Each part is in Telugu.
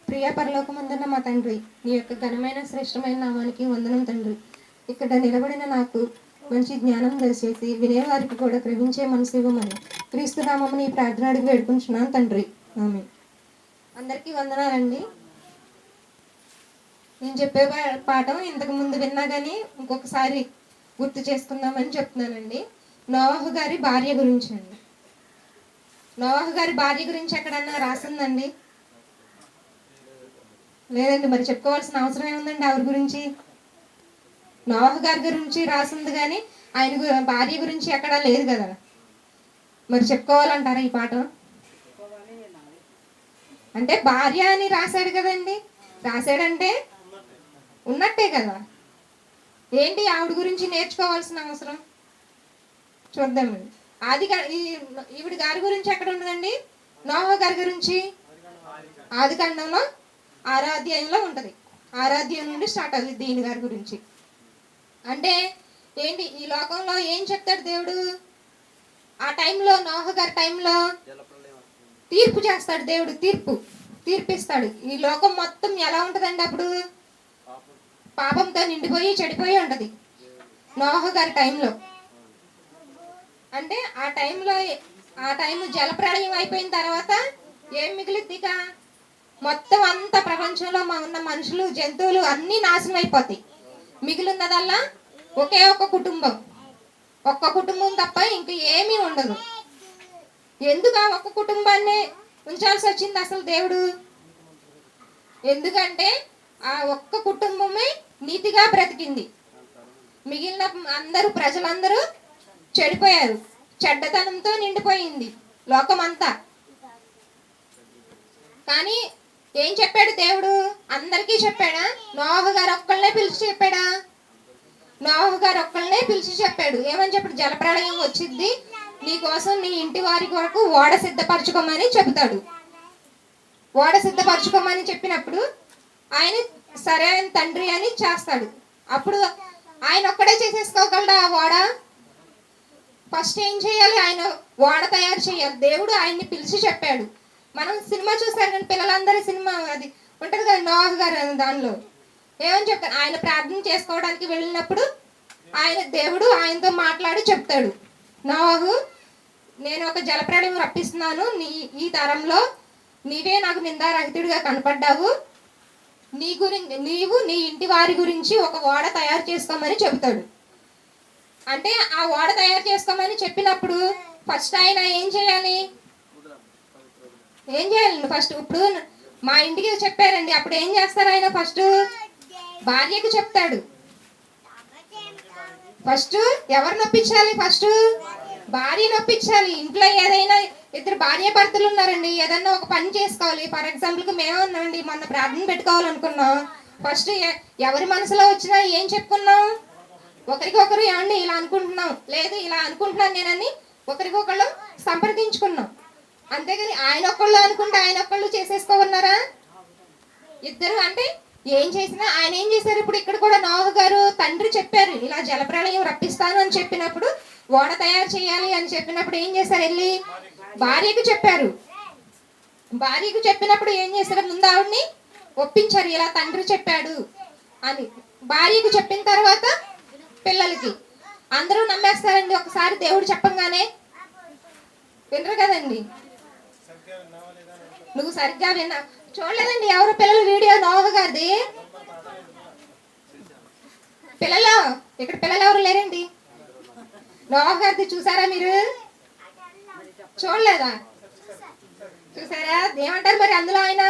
ప్రియ పరలోకమందున్న మా తండ్రి, నీ యొక్క ఘనమైన శ్రేష్టమైన నామానికి వందనం తండ్రి. ఇక్కడ నిలబడిన నాకు మంచి జ్ఞానం దయచేసి వినేవారికి కూడా గ్రహించే మనసు ఇవ్వమని క్రీస్తు నామముని ఈ ప్రార్థన అడిగి వేడుకుంటున్నాను తండ్రి. ఆమె అందరికీ వందనాలండి. నేను చెప్పే పాఠం ఇంతకు ముందు విన్నా కానీ ఇంకొకసారి గుర్తు చేసుకుందామని చెప్తున్నానండి. నోవాహు గారి భార్య గురించి అండి. నోవాహు గారి భార్య గురించి ఎక్కడన్నా రాసిందండి? లేదండి. మరి చెప్పుకోవాల్సిన అవసరం ఏముందండి ఆవిడ గురించి? నోవాహు గారి గురించి రాసింది కానీ ఆయన భార్య గురించి ఎక్కడా లేదు కదా. మరి చెప్పుకోవాలంటారా ఈ పాఠం? అంటే భార్య అని రాశాడు కదండి. రాశాడంటే ఉన్నట్టే కదా. ఏంటి ఆవిడ గురించి నేర్చుకోవాల్సిన అవసరం? చూద్దామండి. ఈవిడ గారి గురించి ఎక్కడ ఉన్నదండి? నోవాహు గారి గురించి ఆది కాండంలో 6వ అధ్యాయంలో ఉంటుంది. 6వ అధ్యాయం నుండి స్టార్ట్ అవుతుంది దీని గారి గురించి. అంటే ఏంటి, ఈ లోకంలో ఏం చెప్తాడు దేవుడు? ఆ టైంలో నోవాహు గారి టైంలో తీర్పు చేస్తాడు దేవుడు. తీర్పిస్తాడు. ఈ లోకం మొత్తం ఎలా ఉంటుందండి? అప్పుడు పాపంతో నిండిపోయి చెడిపోయి ఉంటది నోవాహు గారి టైంలో. అంటే ఆ టైం జలప్రళయం అయిపోయిన తర్వాత ఏం మిగిలిద్దిక? మొత్తం అంత ప్రపంచంలో ఉన్న మనుషులు, జంతువులు అన్నీ నాశనం అయిపోతాయి. మిగిలిన్నదల్లా ఒకే ఒక్క కుటుంబం తప్ప ఇంక ఏమీ ఉండదు. ఎందుకు ఆ ఒక్క కుటుంబాన్ని ఉంచాల్సి వచ్చింది అసలు దేవుడు? ఎందుకంటే ఆ ఒక్క కుటుంబమే నీతిగా బ్రతికింది. మిగిలిన ప్రజలందరూ చెడిపోయారు. చెడ్డతనంతో నిండిపోయింది లోకమంతా. కానీ ఏం చెప్పాడు దేవుడు? అందరికీ చెప్పాడా? నోవాహు గారు ఒక్కళ్ళనే పిలిచి చెప్పాడా? నోవాహు గారు ఒక్కళ్ళనే పిలిచి చెప్పాడు. ఏమని చెప్పాడు? జలప్రళయం వచ్చింది, నీ కోసం నీ ఇంటి వారి కొరకు ఓడ సిద్ధపరచుకోమని చెబుతాడు. ఓడ సిద్ధపరచుకోమని చెప్పినప్పుడు ఆయన సరే ఆయన తండ్రి అని చేస్తాడు. అప్పుడు ఆయన ఒక్కడే చేసేసుకోగలడా ఆ ఓడ? ఫస్ట్ ఏం చేయాలి? ఆయన ఓడ తయారు చేయాలి. దేవుడు ఆయన్ని పిలిచి చెప్పాడు. మనం సినిమా చూసారు కానీ పిల్లలందరూ సినిమా అది ఉంటుంది కదా నోవాహు గారు, దానిలో ఏమని చెప్తారు? ఆయన ప్రార్థన చేసుకోవడానికి వెళ్ళినప్పుడు దేవుడు ఆయనతో మాట్లాడి చెప్తాడు, నోవాహు, నేను ఒక జలప్రళయం రప్పిస్తున్నాను. ఈ తరంలో నీవే నాకు నిందారహితుడిగా కనపడ్డావు. నీవు నీ ఇంటి వారి గురించి ఒక ఓడ తయారు చేసుకోమని చెబుతాడు. అంటే ఆ ఓడ తయారు చేసుకోమని చెప్పినప్పుడు ఫస్ట్ ఆయన ఏం చేయాలి? ఫస్ట్ ఇప్పుడు మా ఇంటికి చెప్పారండి, అప్పుడు ఏం చేస్తారు? ఆయన ఫస్ట్ భార్యకు చెప్తాడు. ఫస్ట్ ఎవరు నొప్పించాలి? ఫస్ట్ భార్య నొప్పించాలి. ఇంట్లో ఏదైనా ఇద్దరు భార్య భర్తలు ఉన్నారండి, ఏదన్నా ఒక పని చేసుకోవాలి. ఫర్ ఎగ్జాంపుల్కి మేమే ఉన్నామండి, మొన్న ప్రార్థన పెట్టుకోవాలనుకున్నాం. ఫస్ట్ ఎవరి మనసులో వచ్చినా ఏం చెప్పుకున్నాం? ఒకరికొకరు ఏమండి ఇలా అనుకుంటున్నాం, లేదు ఇలా అనుకుంటున్నాను నేనని ఒకరికొకళ్ళు సంప్రదించుకున్నాం. అంతేగాని ఆయన ఒక్కళ్ళు అనుకుంటే ఆయన ఒక్కళ్ళు చేసేసుకోమన్నారా? ఇద్దరు అంటే ఏం చేసినా ఆయన ఏం చేశారు? ఇప్పుడు ఇక్కడ కూడా నోవాహు గారు తండ్రి చెప్పారు, ఇలా జలప్రళయం రప్పిస్తాను అని చెప్పినప్పుడు, ఓడ తయారు చేయాలి అని చెప్పినప్పుడు ఏం చేశారు? వెళ్ళి భార్యకు చెప్పారు. భార్యకు చెప్పినప్పుడు ఏం చేశారు? ముందు ఆవిడ్ని ఒప్పించారు, ఇలా తండ్రి చెప్పాడు అని. భార్యకు చెప్పిన తర్వాత పిల్లలకి అందరూ నమ్మేస్తారండి ఒకసారి దేవుడు చెప్పంగానే? వినరు కదండి. నువ్వు సరిగ్గా చూడలేదండి ఎవరు పిల్లలు వీడియో నోవాహు గారిది? ఇక్కడ పిల్లలు ఎవరు లేరండి. నోవాహు గారిది చూసారా మీరు? చూడలేదా? చూసారా? ఏమంటారు మరి అందులో ఆయన?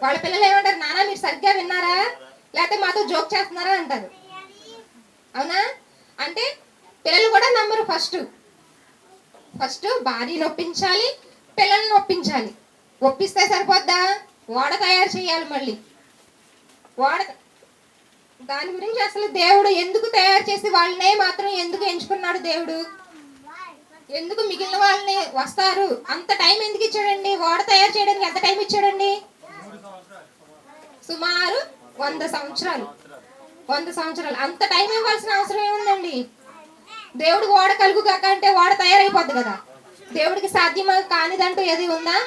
వాళ్ళ పిల్లలు ఏమంటారు? నాన్న మీరు సరిగ్గా విన్నారా, లేకపోతే మాతో జోక్ చేస్తున్నారా అంటారు. అవునా? అంటే పిల్లలు కూడా నమ్మరు. ఫస్ట్ భార్యను ఒప్పించాలి, పిల్లల్ని ఒప్పించాలి. ఒప్పిస్తే సరిపోద్దా? ఓడ తయారు చేయాలి. మళ్ళీ ఓడ దాని గురించి అసలు దేవుడు ఎందుకు తయారు చేసి వాళ్ళనే మాత్రం ఎందుకు ఎంచుకున్నాడు? దేవుడు ఎందుకు మిగిలిన వాళ్ళని వస్తారు అంత టైం ఎందుకు ఇచ్చాడండి? ఓడ తయారు చేయడానికి ఎంత టైం ఇచ్చాడండి? సుమారు 100 సంవత్సరాలు. 100 సంవత్సరాలు అంత టైం ఇవ్వాల్సిన అవసరం ఏముందండి? దేవుడు ఓడ కలుగు కాక అంటే ఓడ తయారైపోద్ది కదా. దేవుడికి సాధ్యమా కానిదంటూ ఏది ఉందా?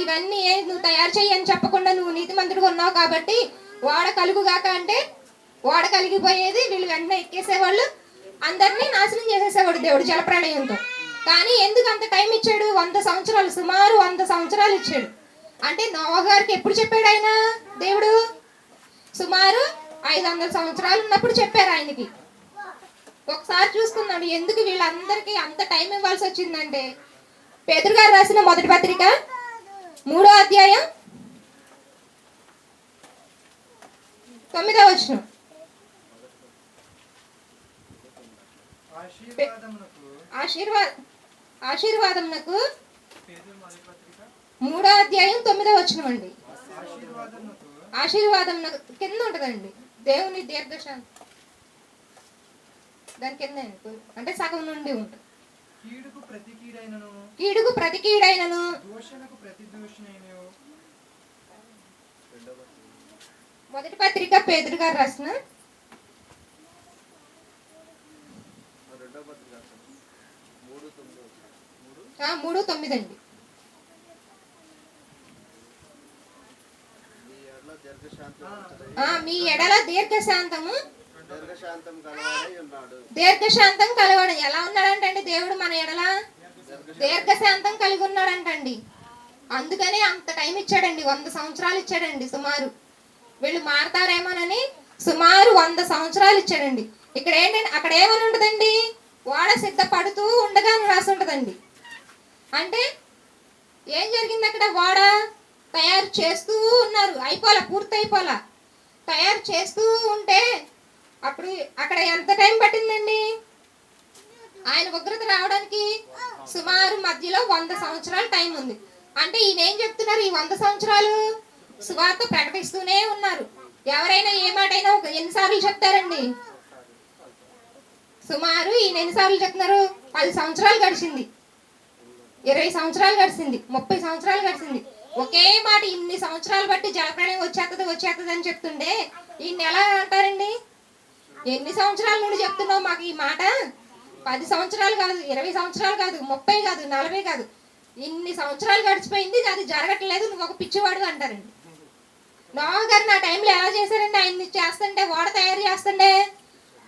ఇవన్నీ నువ్వు తయారు చెయ్యని చెప్పకుండా నువ్వు నీతిమంతుడిగా ఉన్నావు కాబట్టి ఓడ కలుగుగాక అంటే ఓడ కలిగిపోయేది, వీళ్ళు వెంటనే ఎక్కేసేవాళ్ళు, అందరినీ నాశనం చేసేసేవాడు దేవుడు జలప్రళయంతో. కానీ ఎందుకు అంత టైం ఇచ్చాడు? 100 సంవత్సరాలు, సుమారు 100 సంవత్సరాలు ఇచ్చాడు. అంటే నోవహు గారికి ఎప్పుడు చెప్పాడు ఆయన దేవుడు? సుమారు 500 సంవత్సరాలు ఉన్నప్పుడు చెప్పారు ఆయనకి. ఒకసారి చూసుకున్నాడు ఎందుకు వీళ్ళందరికీ అంత టైం ఇవ్వాల్సి వచ్చిందంటే, పేతురు గారు రాసిన మొదటి పత్రిక 3వ అధ్యాయం 9వ వచనం. ఆశీర్వాదమునకు 3వ అధ్యాయం 9వ వచనం అండి. ఆశీర్వాదం కింద ఉంటదండి దేవుని దీర్ఘశాంతి, దాని కింద అంటే సగం నుండి ఉంటుంది. కీడుకు ప్రతి కీడైనను మొదటి పత్రిక పేతురు గారు రాసిన 3:9 అండి. మీ ఎడల దీర్ఘశాంతం కలవాడు. ఎలా ఉన్నాడంటండి దేవుడు మన ఎడల? దీర్ఘశాంతం కలిగి ఉన్నాడంటండి. అందుకనే అంత టైం ఇచ్చాడండి, 100 సంవత్సరాలు ఇచ్చాడండి సుమారు. వీళ్ళు మారతారేమోనని సుమారు 100 సంవత్సరాలు ఇచ్చాడండి. ఇక్కడ ఏంటంటే అక్కడ ఏమని ఉంటుందండి? ఓడ సిద్ధపడుతూ ఉండగా రాసి ఉంటుందండి. అంటే ఏం జరిగింది అక్కడ? ఓడ తయారు చేస్తూ ఉన్నారు, అయిపోలా, పూర్తి అయిపోలా, తయారు చేస్తూ ఉంటే అప్పుడు అక్కడ ఎంత టైం పట్టిందండి ఆయన ఉగ్రత రావడానికి? సుమారు మధ్యలో 100 సంవత్సరాలు టైం ఉంది. అంటే ఈయన ఏం చెప్తున్నారు? ఈ 100 సంవత్సరాలు సువార్త ప్రకటిస్తూనే ఉన్నారు. ఎవరైనా ఏ మాట అయినా ఎన్నిసార్లు చెప్తారండి? సుమారు ఈయన ఎన్నిసార్లు చెప్తున్నారు? 10 సంవత్సరాలు గడిచింది, 20 సంవత్సరాలు గడిచింది, 30 సంవత్సరాలు గడిచింది. ఒకే మాట ఇన్ని సంవత్సరాలు బట్టి జలప్రళయం వచ్చేస్తుంది అని చెప్తుండే ఈయన ఎలా అంటారండి? ఎన్ని సంవత్సరాల నుండి చెప్తున్నావు మాకు ఈ మాట? 10 సంవత్సరాలు కాదు, 20 సంవత్సరాలు కాదు, 30 కాదు, 40 కాదు, ఇన్ని సంవత్సరాలు గడిచిపోయింది, అది జరగట్లేదు, నువ్వు ఒక పిచ్చివాడు అంటారండి. నోవహు గారు నా టైంలో ఎలా చేశారండి? ఆయన్ని చేస్తుంటే, ఓడ తయారు చేస్తుండే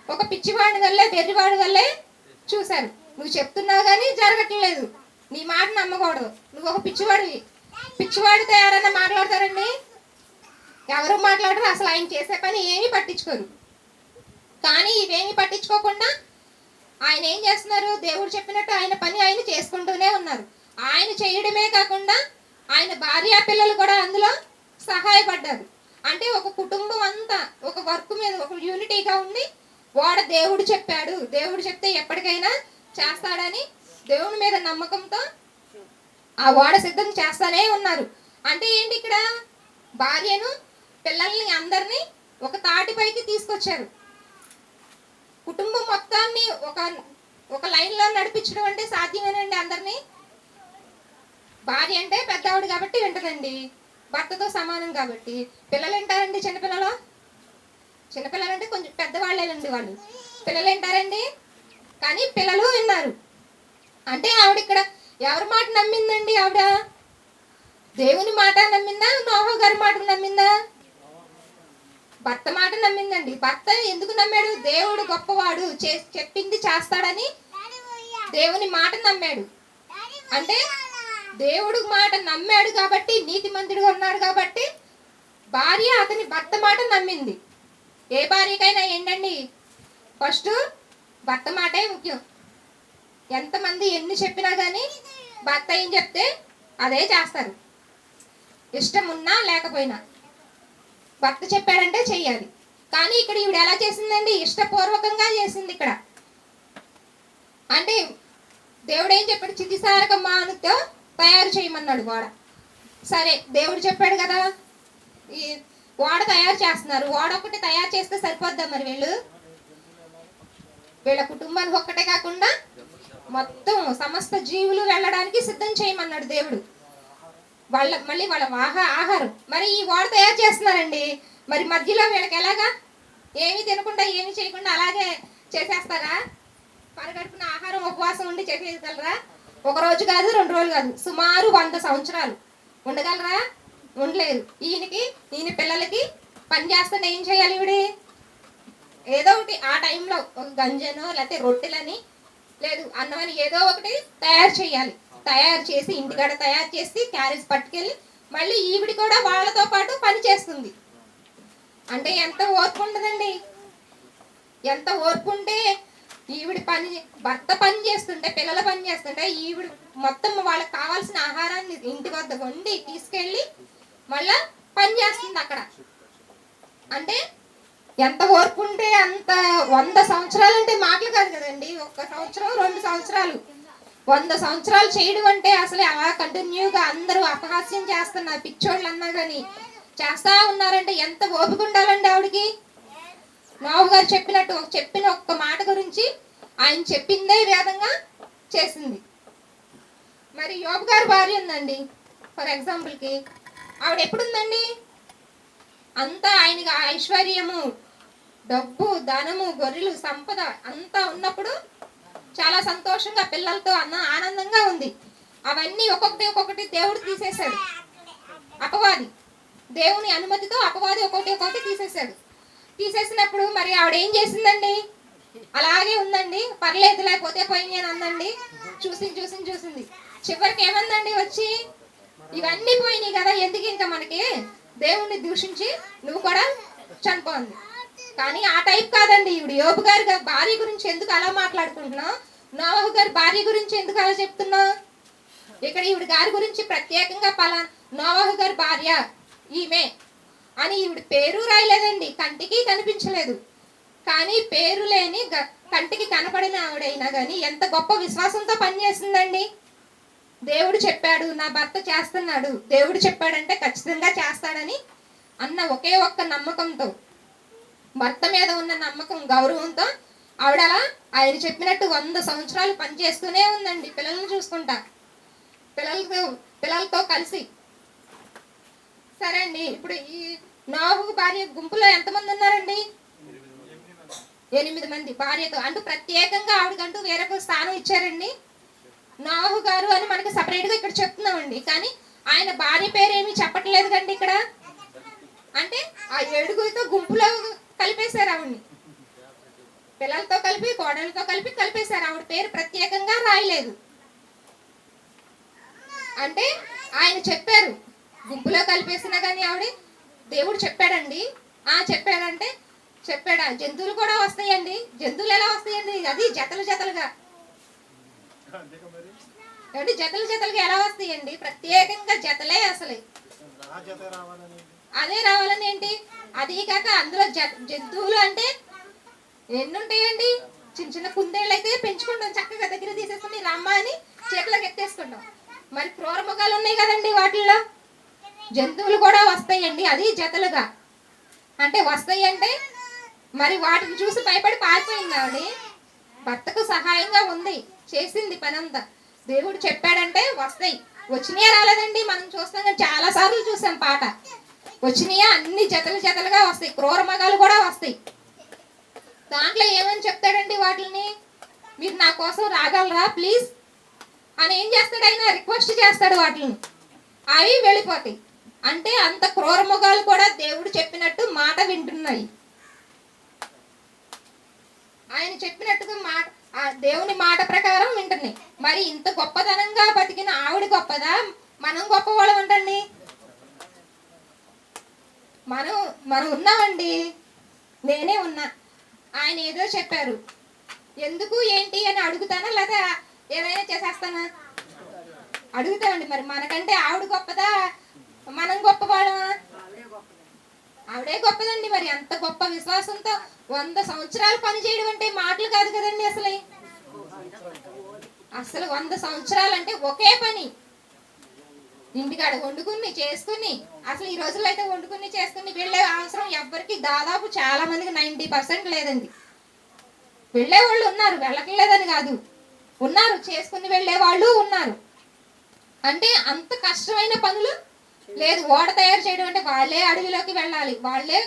ఒక పిచ్చివాడి వల్లే, వెర్రివాడి వల్లే చూశారు. నువ్వు చెప్తున్నావు కానీ జరగట్లేదు, నీ మాట నమ్మకూడదు, నువ్వు ఒక పిచ్చివాడివి. పిచ్చివాడితో ఎవరన్నా మాట్లాడతారండి? ఎవరు మాట్లాడరు. అసలు ఆయన చేసే పని ఏమీ పట్టించుకోరు. కానీ ఇవేమీ పట్టించుకోకుండా ఆయన ఏం చేస్తున్నారు? దేవుడు చెప్పినట్టు ఆయన పని ఆయన చేసుకుంటూనే ఉన్నారు. ఆయన చేయడమే కాకుండా ఆయన భార్య పిల్లలు కూడా అందులో సహాయపడ్డారు. అంటే ఒక కుటుంబం అంతా ఒక వర్క్ మీద ఒక యూనిటీగా ఉండి వాడు దేవుడు చెప్పాడు, దేవుడు చెప్తే ఎప్పటికైనా చేస్తాడని దేవుని మీద నమ్మకంతో ఆ ఓడ సిద్ధం చేస్తానే ఉన్నారు. అంటే ఏంటి? ఇక్కడ భార్యను పిల్లల్ని అందరినీ ఒక తాటిపైకి తీసుకొచ్చారు. కుటుంబం మొత్తాన్ని ఒక లైన్లో నడిపించడం అంటే సాధ్యమేనండి అందరినీ? భార్య అంటే పెద్దవాడు కాబట్టి వింటదండి, భర్తతో సమానం కాబట్టి. పిల్లలు వింటారండి? చిన్నపిల్లలు అంటే కొంచెం పెద్దవాళ్ళేనండి వాళ్ళు. పిల్లలు వింటారండి? కానీ పిల్లలు విన్నారు. అంటే ఆవిడ ఇక్కడ ఎవరి మాట నమ్మిందండి? ఆవిడ దేవుని మాట నమ్మిందా? నోవహు గారి మాట నమ్మిందా? భర్త మాట నమ్మిందండి. భర్త ఎందుకు నమ్మాడు? దేవుడు గొప్పవాడు, చెప్పింది చేస్తాడని దేవుని మాట నమ్మాడు. అంటే దేవుడు మాట నమ్మాడు కాబట్టి, నీతిమంతుడిగా ఉన్నాడు కాబట్టి భార్య అతని భర్త మాట నమ్మింది. ఏ భార్యకైనా ఏంటండి? ఫస్ట్ భర్త మాటే ముఖ్యం. ఎంతమంది ఎన్ని చెప్పినా కానీ భర్త ఏం చెప్తే అదే చేస్తారు, ఇష్టం ఉన్నా లేకపోయినా. భర్త చెప్పాడంటే చెయ్యాలి. కానీ ఇక్కడ ఈవిడ ఎలా చేసిందండి? ఇష్టపూర్వకంగా చేసింది. ఇక్కడ అంటే దేవుడు ఏం చెప్పాడు? చితిసారక మానుతో తయారు చేయమన్నాడు ఓడ. సరే, దేవుడు చెప్పాడు కదా, ఈ ఓడ తయారు చేస్తున్నారు. ఓడ ఒకటి తయారు చేస్తే సరిపోద్దా? మరి వీళ్ళ కుటుంబానికి ఒక్కటే కాకుండా మొత్తం సమస్త జీవులు వెళ్ళడానికి సిద్ధం చేయమన్నాడు దేవుడు. మళ్ళీ వాళ్ళ ఆహారం. మరి ఈ ఓడ తయారు చేస్తున్నారండి, మరి మధ్యలో వీళ్ళకి ఎలాగా? ఏమి తినకుండా ఏమి చేయకుండా అలాగే చేసేస్తారా? పరగడుపున ఆహారం ఉపవాసం ఉండి చేసేయగలరా? 1 రోజు కాదు, 2 రోజులు కాదు, సుమారు 100 సంవత్సరాలు. ఉండగలరా? ఉండలేరు. ఈయన పిల్లలకి పని చేస్తుంటే ఏం చేయాలి? ఈవిడి ఏదో ఒకటి ఆ టైంలో ఒక గంజనో లేకపోతే రొట్టెలని లేదు అన్నమని ఏదో ఒకటి తయారు చేయాలి. తయారు చేసి ఇంటికాడ తయారు చేసి క్యారేజ్ పట్టుకెళ్ళి మళ్ళీ ఈవిడి కూడా వాళ్ళతో పాటు పని చేస్తుంది. అంటే ఎంత ఓర్పు ఉండదండి? ఎంత ఓర్పు ఉంటే ఈవిడ భర్త పని చేస్తుంటే, పిల్లల పని చేస్తుంటే ఈవిడ మొత్తం వాళ్ళకి కావాల్సిన ఆహారాన్ని ఇంటి వద్ద వండి తీసుకెళ్ళి మళ్ళా పని చేస్తుంది అక్కడ. అంటే ఎంత ఓర్పు ఉంటే అంత 100 సంవత్సరాలు అంటే మాటలు కాదు కదండి. 1 సంవత్సరం 2 సంవత్సరాలు 100 సంవత్సరాలు చేయడం అంటే అసలు అలా కంటిన్యూగా అందరూ అపహాస్యం చేస్తున్నారు. పిచ్చోళ్ళు అన్నా కానీ చేస్తా ఉన్నారంటే ఎంత ఓపిక ఉండాలండి ఆవిడికి. నోవహు గారు చెప్పిన ఒక్క మాట గురించి ఆయన చెప్పిందే వేదంగా చేసింది. మరి యోబు గారి భార్య ఉందండి, ఫర్ ఎగ్జాంపుల్కి. ఆవిడ ఎప్పుడుందండి? అంతా ఆయనకి ఐశ్వర్యము, డబ్బు, ధనము, గొర్రెలు, సంపద అంతా ఉన్నప్పుడు చాలా సంతోషంగా పిల్లలతో ఆనందంగా ఉంది. అవన్నీ ఒక్కొక్కటి దేవుడు తీసేశాడు. అపవాది దేవుని అనుమతితో అపవాది ఒక్కొక్కటి తీసేశాడు. తీసేసినప్పుడు మరి ఆవిడ ఏం చేసిందండి? అలాగే ఉందండి. పర్లేదు లేకపోతే పోయి అందండి. చూసింది. చివరికి ఏమందండి వచ్చి, ఇవన్నీ పోయినాయి కదా, ఎందుకు ఇంకా మనకి, దేవుణ్ణి దూషించి నువ్వు కూడా చనిపోంది. కానీ ఆ టైప్ కాదండి. ఇప్పుడు యోబు గారి భార్య గురించి ఎందుకు అలా మాట్లాడుకుంటున్నావు? నోవహు గారి భార్య గురించి ఎందుకు అలా చెప్తున్నావు? ఇక్కడ ఈవిడ గారి గురించి ప్రత్యేకంగా నోవహు గారి భార్య ఈమె అని ఈవిడ పేరు రాయలేదండి. కంటికి కనిపించలేదు. కానీ పేరు లేని కంటికి కనపడిన ఆవిడైనా కానీ ఎంత గొప్ప విశ్వాసంతో పనిచేసిందండి. దేవుడు చెప్పాడు, నా భర్త చేస్తున్నాడు, దేవుడు చెప్పాడంటే ఖచ్చితంగా చేస్తాడని అన్న ఒకే ఒక్క నమ్మకంతో, భర్త మీద ఉన్న నమ్మకం, గౌరవంతో ఆవిడ అలా ఆయన చెప్పినట్టు 100 సంవత్సరాలు పనిచేస్తూనే ఉందండి. పిల్లల్ని చూసుకుంటా, పిల్లలతో కలిసి. సరే అండి, ఇప్పుడు ఈ నోవహు భార్య గుంపులో ఎంతమంది ఉన్నారండి? 8 మంది భార్యతో. అంటూ ప్రత్యేకంగా ఆవిడకంటూ వేరొక స్థానం ఇచ్చారండి. నోవహు గారు అని మనకి సపరేట్గా ఇక్కడ చెప్తున్నామండి. కానీ ఆయన భార్య పేరు ఏమీ చెప్పట్లేదు కండి ఇక్కడ. అంటే ఆ 7గురితో గుంపులో కలిపేశారు ఆవిడ్ని. పిల్లలతో కలిపి, కోడలతో కలిపేశారు. ఆవిడ పేరు ప్రత్యేకంగా రాయలేదు. అంటే ఆయన చెప్పారు, గుంపులో కలిపేసినా కానీ ఆవిడ దేవుడు చెప్పాడండి. చెప్పాడంటే చెప్పాడా? జంతువులు కూడా వస్తాయండి. జంతువులు ఎలా వస్తాయండి? అది జతలుగా జతలుగా ఎలా వస్తాయండి? ప్రత్యేకంగా జతలే. అసలు అదే రావాలని ఏంటి? అది కాక అందులో జంతువులు అంటే ఎన్ని ఉంటాయండి? చిన్న కుందేళ్ళు అయితే పెంచుకుంటాం, చక్కగా దగ్గర తీసేసుకుని రమ్మ అని చేతిలోకి ఎత్తేసుకుంటాం. మరి క్రూర మృగాలు ఉన్నాయి కదండి, వాటిల్లో జంతువులు కూడా వస్తాయండి. అది జతలుగా. అంటే వస్తాయి అంటే మరి వాటిని చూసి భయపడి పారిపోయింది ఆవిడ. భర్తకు సహాయంగా ఉంది, చేసింది పనంతా. దేవుడు చెప్పాడంటే వస్తాయి. వచ్చినాయా రాలేదండి? మనం చూస్తాం కానీ చాలా సార్లు చూసాం పాట. వచ్చినాయా అన్ని జతలుగా వస్తాయి. క్రూర మృగాలు కూడా వస్తాయి. దాంట్లో ఏమని చెప్తాడండి వాటిని? మీరు నా కోసం రాగలరా ప్లీజ్ అని ఏం చేస్తాడు ఆయన? రిక్వెస్ట్ చేస్తాడు వాటిని. అవి వెళ్ళిపోతాయి. అంటే అంత క్రూర మృగాలు కూడా దేవుడు చెప్పినట్టు మాట వింటున్నాయి. ఆయన చెప్పినట్టుగా దేవుని మాట ప్రకారం వింటున్నాయి. మరి ఇంత గొప్పతనంగా బతికిన ఆవిడ గొప్పదా? మనం గొప్పవాళ్ళం అంటండి. మనం ఉన్నామండి. నేనే ఉన్నా. ఆయన ఏదో చెప్పారు, ఎందుకు ఏంటి అని అడుగుతానా లేదా ఏదైనా చేసేస్తానా? అడుగుతామండి. మరి మనకంటే ఆవిడ గొప్పదా, మనం గొప్పవాళ్ళమా? ఆవిడే గొప్పదండి. మరి అంత గొప్ప విశ్వాసంతో 100 సంవత్సరాలు పని చేయడం అంటే మాటలు కాదు కదండి. అసలు 100 సంవత్సరాలు అంటే ఒకే పని. ఇంటికాడ వండుకుని చేసుకుని, అసలు ఈ రోజుల్లో అయితే వండుకుని చేసుకుని వెళ్ళే అవసరం ఎవ్వరికి, దాదాపు చాలా మందికి 90% లేదండి. వెళ్ళే వాళ్ళు ఉన్నారు, వెళ్ళట్లేదని కాదు, ఉన్నారు. చేసుకుని వెళ్ళే వాళ్ళు ఉన్నారు. అంటే అంత కష్టమైన పనులు లేదు. ఓడ తయారు చేయడం అంటే వాళ్ళే అడవిలోకి వెళ్ళాలి, వాళ్ళే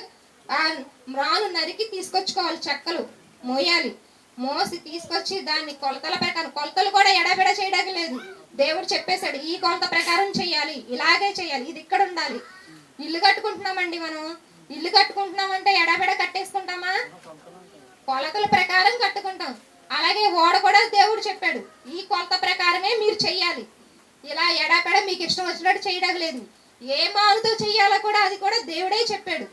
రాను నరికి తీసుకొచ్చుకోవాలి, చెక్కలు మోయాలి, మోసి తీసుకొచ్చి దాన్ని కొలతల ప్రకారం, కొలతలు కూడా ఎడబెడ చేయడానికి లేదు. దేవుడు చెప్పేశాడు, ఈ కొలత ప్రకారం చెయ్యాలి, ఇలాగే చెయ్యాలి, ఇది ఇక్కడ ఉండాలి. ఇల్లు కట్టుకుంటున్నామండి, మనం ఇల్లు కట్టుకుంటున్నామంటే ఎడాపెడ కట్టేసుకుంటామా? కొలతల ప్రకారం కట్టుకుంటాం. అలాగే ఓడ కూడా దేవుడు చెప్పాడు, ఈ కొలత ప్రకారమే మీరు చెయ్యాలి, ఇలా ఎడాపెడ మీకు ఇష్టం వచ్చినట్టు చేయడం లేదు. ఏ మానుతో చెయ్యాలో కూడా అది కూడా దేవుడే చెప్పాడు.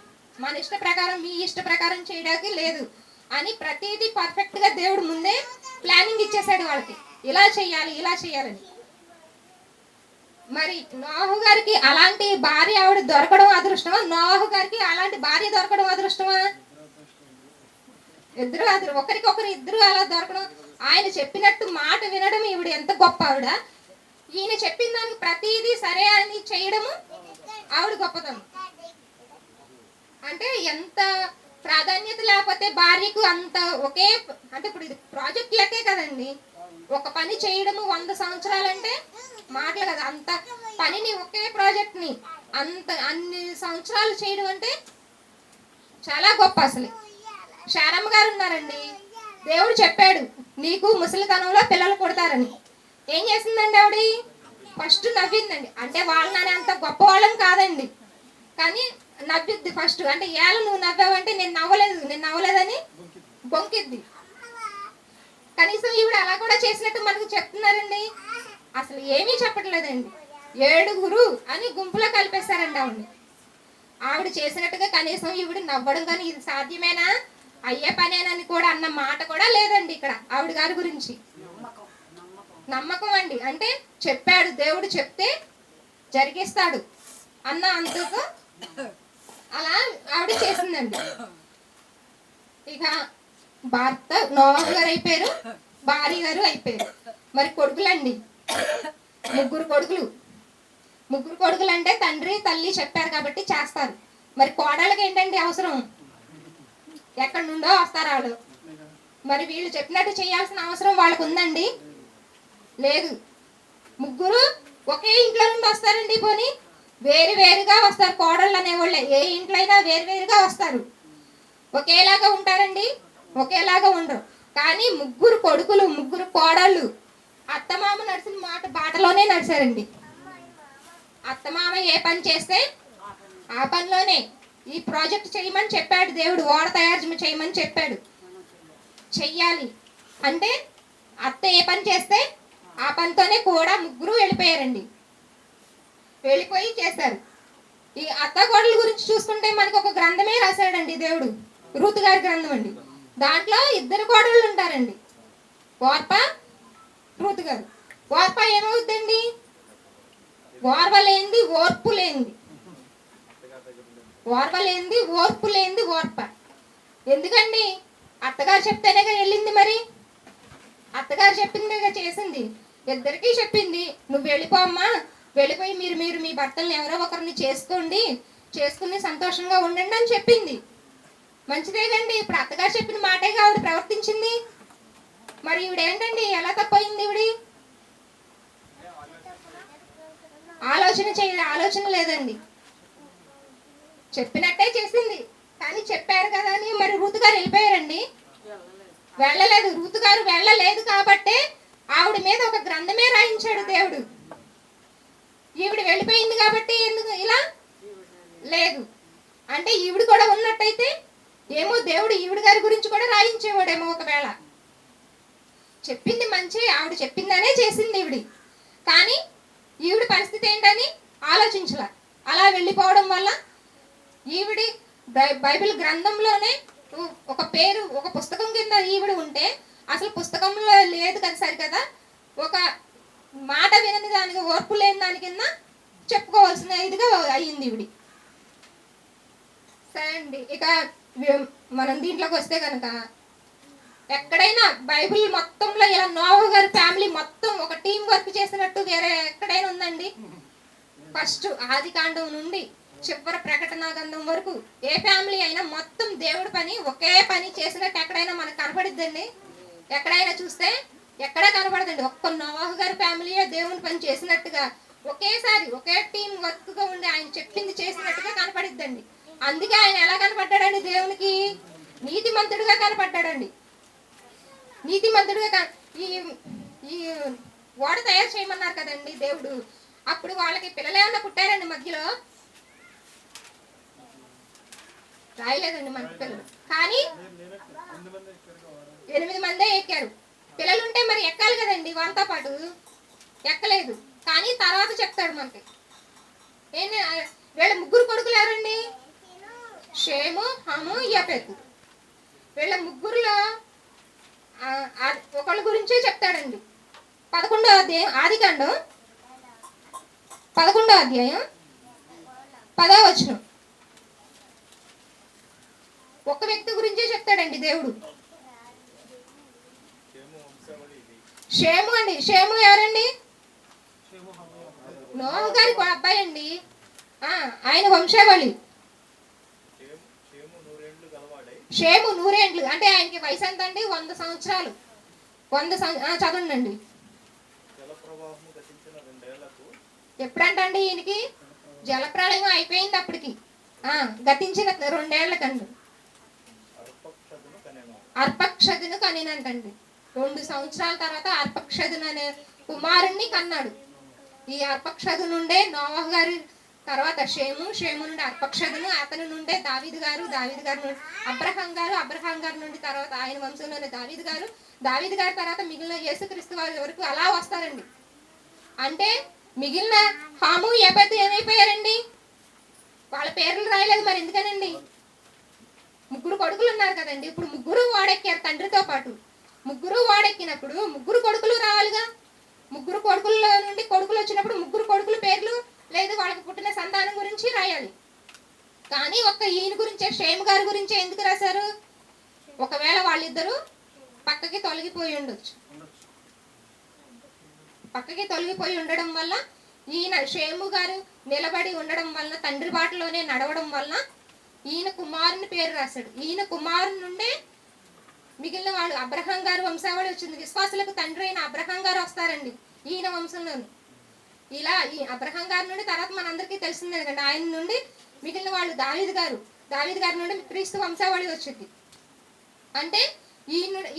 మన ఇష్ట ప్రకారం మీ ఇష్ట ప్రకారం చేయడానికి లేదు అని ప్రతిదీ పర్ఫెక్ట్ గా దేవుడు ముందే ప్లానింగ్ ఇచ్చేసాడు వాళ్ళకి, ఇలా చెయ్యాలి ఇలా చెయ్యాలని. మరి నోహు గారికి అలాంటి భార్య ఆవిడ దొరకడం అదృష్టమా? నోహు గారికి అలాంటి భార్య దొరకడం అదృష్టమా? ఒకరికొకరు ఇద్దరు అలా దొరకడం, ఆయన చెప్పినట్టు మాట వినడం ఈవిడ ఎంత గొప్ప ఆవిడ. ఈయన చెప్పిన దానికి ప్రతిదీ సరే అని చేయడము ఆవిడ గొప్పతనం. అంటే ఎంత ప్రాధాన్యత లేకపోతే భార్యకు అంత ఒకే, అంటే ఇప్పుడు ఇది ప్రాజెక్ట్ లెక్కే కదండి, ఒక పని చేయడము 100 సంవత్సరాలంటే మాటలు కదా. అంత పనిని ఒకే ప్రాజెక్ట్ ని అన్ని సంవత్సరాలు చేయడం అంటే చాలా గొప్ప. అసలు శారమ్మ గారు ఉన్నారండి, దేవుడు చెప్పాడు నీకు ముసలితనంలో పిల్లలు పుడతారని. ఏం చేసిందండి ఆవిడ? ఫస్ట్ నవ్విందండి. అంటే వాళ్ళని అంత గొప్ప వాళ్ళని కాదండి, కానీ నవ్విద్ది ఫస్ట్. అంటే ఏళ్ళు నువ్వు నవ్వావంటే నేను నవ్వలేదని బొంకిద్ది. కనీసం ఈవిడ అలా కూడా చేసినట్టు మనకు చెప్తున్నారండి. అసలు ఏమీ చెప్పట్లేదండి. 7 అని గుంపులో కలిపేశారండి ఆవిడని. ఆవిడ చేసినట్టుగా కనీసం ఈవిడ నవ్వడం కానీ ఇది సాధ్యమేనా, అయ్యే పనేనని కూడా అన్న మాట కూడా లేదండి ఇక్కడ ఆవిడ గారి గురించి. నమ్మకం అండి, అంటే చెప్పాడు దేవుడు, చెప్తే జరిగిస్తాడు అన్న అంతకు అలా ఆవిడ చేసిందండి. ఇక భర్త నోహు గారు అయిపోయారు, భార్య గారు అయిపోయారు. మరి కొడుకులండి, 3 కొడుకులు అంటే తండ్రి తల్లి చెప్పారు కాబట్టి చేస్తారు. మరి కోడళ్ళకి ఏంటండి అవసరం? ఎక్కడి నుండో వస్తారు వాళ్ళు. మరి వీళ్ళు చెప్పినట్టు చేయాల్సిన అవసరం వాళ్ళకు ఉందండి? లేదు. 3 ఒకే ఇంట్లో నుండి వస్తారండి, పోనీ వేరుగా వస్తారు. కోడళ్ళు అనేవాళ్ళే ఏ ఇంట్లో అయినా వేరుగా వస్తారు. ఒకేలాగా ఉంటారండి? ఒకేలాగా ఉండరు. కానీ 3 కొడుకులు 3 కోడళ్ళు అత్తమామ నడిచిన బాటలోనే నడిచారండి. అత్తమామ ఏ పని చేస్తే ఆ పనిలోనే. ఈ ప్రాజెక్ట్ చేయమని చెప్పాడు దేవుడు, ఓడ తయారు చేయమని చెప్పాడు, చెయ్యాలి అంటే అత్త ఏ పని చేస్తే ఆ పనితోనే కూడా 3 వెళ్ళిపోయారండి. వెళ్ళిపోయి చేశారు. ఈ అత్త కోడల గురించి చూసుకుంటే మనకు ఒక గ్రంథమే రాశాడండి దేవుడు, రూతు గారి గ్రంథం అండి. దాంట్లో 2 కోడళ్ళు ఉంటారండి, ఓర్ప రూతు గారు. ఓర్ప ఏమవుద్దండి? ఓర్వలేంది ఓర్పు లేనిది, ఓర్వలేంది ఓర్పు లేనిది ఓర్ప. ఎందుకండి? అత్తగారు చెప్తేనే వెళ్ళింది. మరి అత్తగారు చెప్పిందిగా చేసింది, ఇద్దరికీ చెప్పింది, నువ్వు వెళ్ళిపోమ్మా, వెళ్ళిపోయి మీరు మీ భర్తల్ని ఎవరో ఒకరిని చేసుకుని సంతోషంగా ఉండండి అని చెప్పింది. మంచిదేగండి. ఇప్పుడు అత్తగారు చెప్పిన మాటేగా ఆవిడ ప్రవర్తించింది. మరి ఈవిడేంటండి, ఎలా తప్పయింది? ఆలోచన లేదండి, చెప్పినట్టే చేసింది. కానీ చెప్పారు కదా అని మరి రూతు గారు వెళ్ళిపోయారండి? వెళ్ళలేదు. రూతు గారు వెళ్ళలేదు కాబట్టే ఆవిడ మీద ఒక గ్రంథమే రాయించాడు దేవుడు. ఈవిడ వెళ్ళిపోయింది కాబట్టి ఎందుకు ఇలా లేదు అంటే, ఈవిడ కూడా ఉన్నట్టయితే ఏమో దేవుడు ఈవిడ గారి గురించి కూడా రాయించేవాడేమో. ఒకవేళ చెప్పింది మంచి, ఆవిడ చెప్పిందనే చేసింది ఈవిడి. కానీ ఈవిడ పరిస్థితి ఏంటని ఆలోచించాల. అలా వెళ్ళిపోవడం వల్ల ఈవిడి బైబిల్ గ్రంథంలోనే ఒక పేరు, ఒక పుస్తకం కింద ఈవిడ ఉంటే అసలు పుస్తకంలో లేదు కదా, సరికదా ఒక మాట వినని దానికి, ఓర్పు లేని దాని కింద చెప్పుకోవాల్సిన ఇదిగా అయ్యింది ఈవిడి. సరే అండి, ఇక మనం దీంట్లోకి వస్తే కనుక ఎక్కడైనా బైబిల్ మొత్తంలో ఇలా నోహు గారి ఫ్యామిలీ మొత్తం ఒక టీం వర్క్ చేసినట్టు వేరే ఎక్కడైనా ఉందండి? ఫస్ట్ ఆదికాండం నుండి చివరి ప్రకటన గ్రంథం వరకు ఏ ఫ్యామిలీ అయినా మొత్తం దేవుడి పని, ఒకే పని చేసినట్టు ఎక్కడైనా మనకు కనపడిద్దండి? ఎక్కడైనా చూస్తే ఎక్కడా కనపడదండి. ఒక్క నోహు గారి ఫ్యామిలీయే దేవుని పని చేసినట్టుగా ఒకేసారి ఒకే టీం వర్క్ గా ఉండి ఆయన చెప్పింది చేసినట్టుగా కనపడిద్దండి. అందుకే ఆయన ఎలా కనపడ్డాడండి? దేవునికి నీతిమంతుడుగా కనపడ్డాడండి. నీతిమంతుడుగా ఈ ఓడ తయారు చేయమన్నారు కదండి దేవుడు. అప్పుడు వాళ్ళకి పిల్లలు ఏమన్నా పుట్టారండి మధ్యలో? రాయలేదండి మనకి పిల్లలు. కానీ 8 మందే ఎక్కారు. పిల్లలుంటే మరి ఎక్కాలి కదండి వాళ్ళతో పాటు. ఎక్కలేదు. కానీ తర్వాత చెప్తాడు మనకి. ఏంటి వీళ్ళ ముగ్గురు కొడుకులు ఎవరండి? షేము, హము, యపెతు. వీళ్ళ ముగ్గురులో ఒకళ్ళ గురించే చెప్తాడండి. 11వ అధ్యాయం, ఆదికాండం 11వ అధ్యాయం 10వ వచనం. ఒక్క వ్యక్తి గురించే చెప్తాడండి దేవుడు. షేము అండి. షేము ఎవరండి? నోహు గారి అబ్బాయి అండి. ఆయన వంశావళి. షేము 100 ఏండ్లు అంటే ఆయనకి వయసు ఎంత అండి? 100 సంవత్సరాలు. 100 చదవండి. ఎప్పుడంటండి ఈయనకి? జలప్రళయం అయిపోయింది అప్పటికి. గతించిన 2 ఏళ్లకండి. అర్పక్షదును కనినంటండి. 2 సంవత్సరాల తర్వాత అర్పక్షదును అనే కుమారుణ్ణి కన్నాడు. ఈ అర్పక్షదు నుండే నోవహు గారి తర్వాత షేము నుండి అర్పక్షదును, అతని నుండే దావీదు గారు నుండి అబ్రహాం గారు నుండి తర్వాత ఆయన వంశంలోనే దావీదు గారి తర్వాత మిగిలిన యేసుక్రీస్తు వారి వరకు అలా వస్తారండి. అంటే మిగిలిన హాము, యపెతు ఏమైపోయారండి? వాళ్ళ పేర్లు రాయలేదు. మరి ఎందుకనండి? 3 కొడుకులు ఉన్నారు కదండి. ఇప్పుడు 3 వాడెక్కారు తండ్రితో పాటు. 3 వాడెక్కినప్పుడు 3 కొడుకులు రావాలిగా. 3 కొడుకుల్లో నుండి కొడుకులు వచ్చినప్పుడు 3 కొడుకుల పేర్లు లేదు, వాళ్ళకి పుట్టిన సంతానం గురించి రాయాలి. కానీ ఒక్క ఈయన గురించే, షేము గారి గురించే ఎందుకు రాశారు? ఒకవేళ వాళ్ళిద్దరూ పక్కకి తొలగిపోయి ఉండొచ్చు. పక్కకి తొలగిపోయి ఉండడం వల్ల ఈయన షేము గారు నిలబడి ఉండడం వల్ల, తండ్రి బాటలోనే నడవడం వల్ల ఈయన కుమారుని పేరు రాశాడు. ఈయన కుమారుని నుండే మిగిలిన వాళ్ళు అబ్రహాం గారు వంశావళి వచ్చింది. విశ్వాసులకు తండ్రి అయిన అబ్రహాం గారు వస్తారండి ఈయన వంశంలోను. ఇలా ఈ అబ్రహాం గారి నుండి తర్వాత మనందరికీ తెలిసిందే కదండి, ఆయన నుండి మిగిలిన వాళ్ళు దావీదు గారి నుండి క్రీస్తు వంశావళి వచ్చింది. అంటే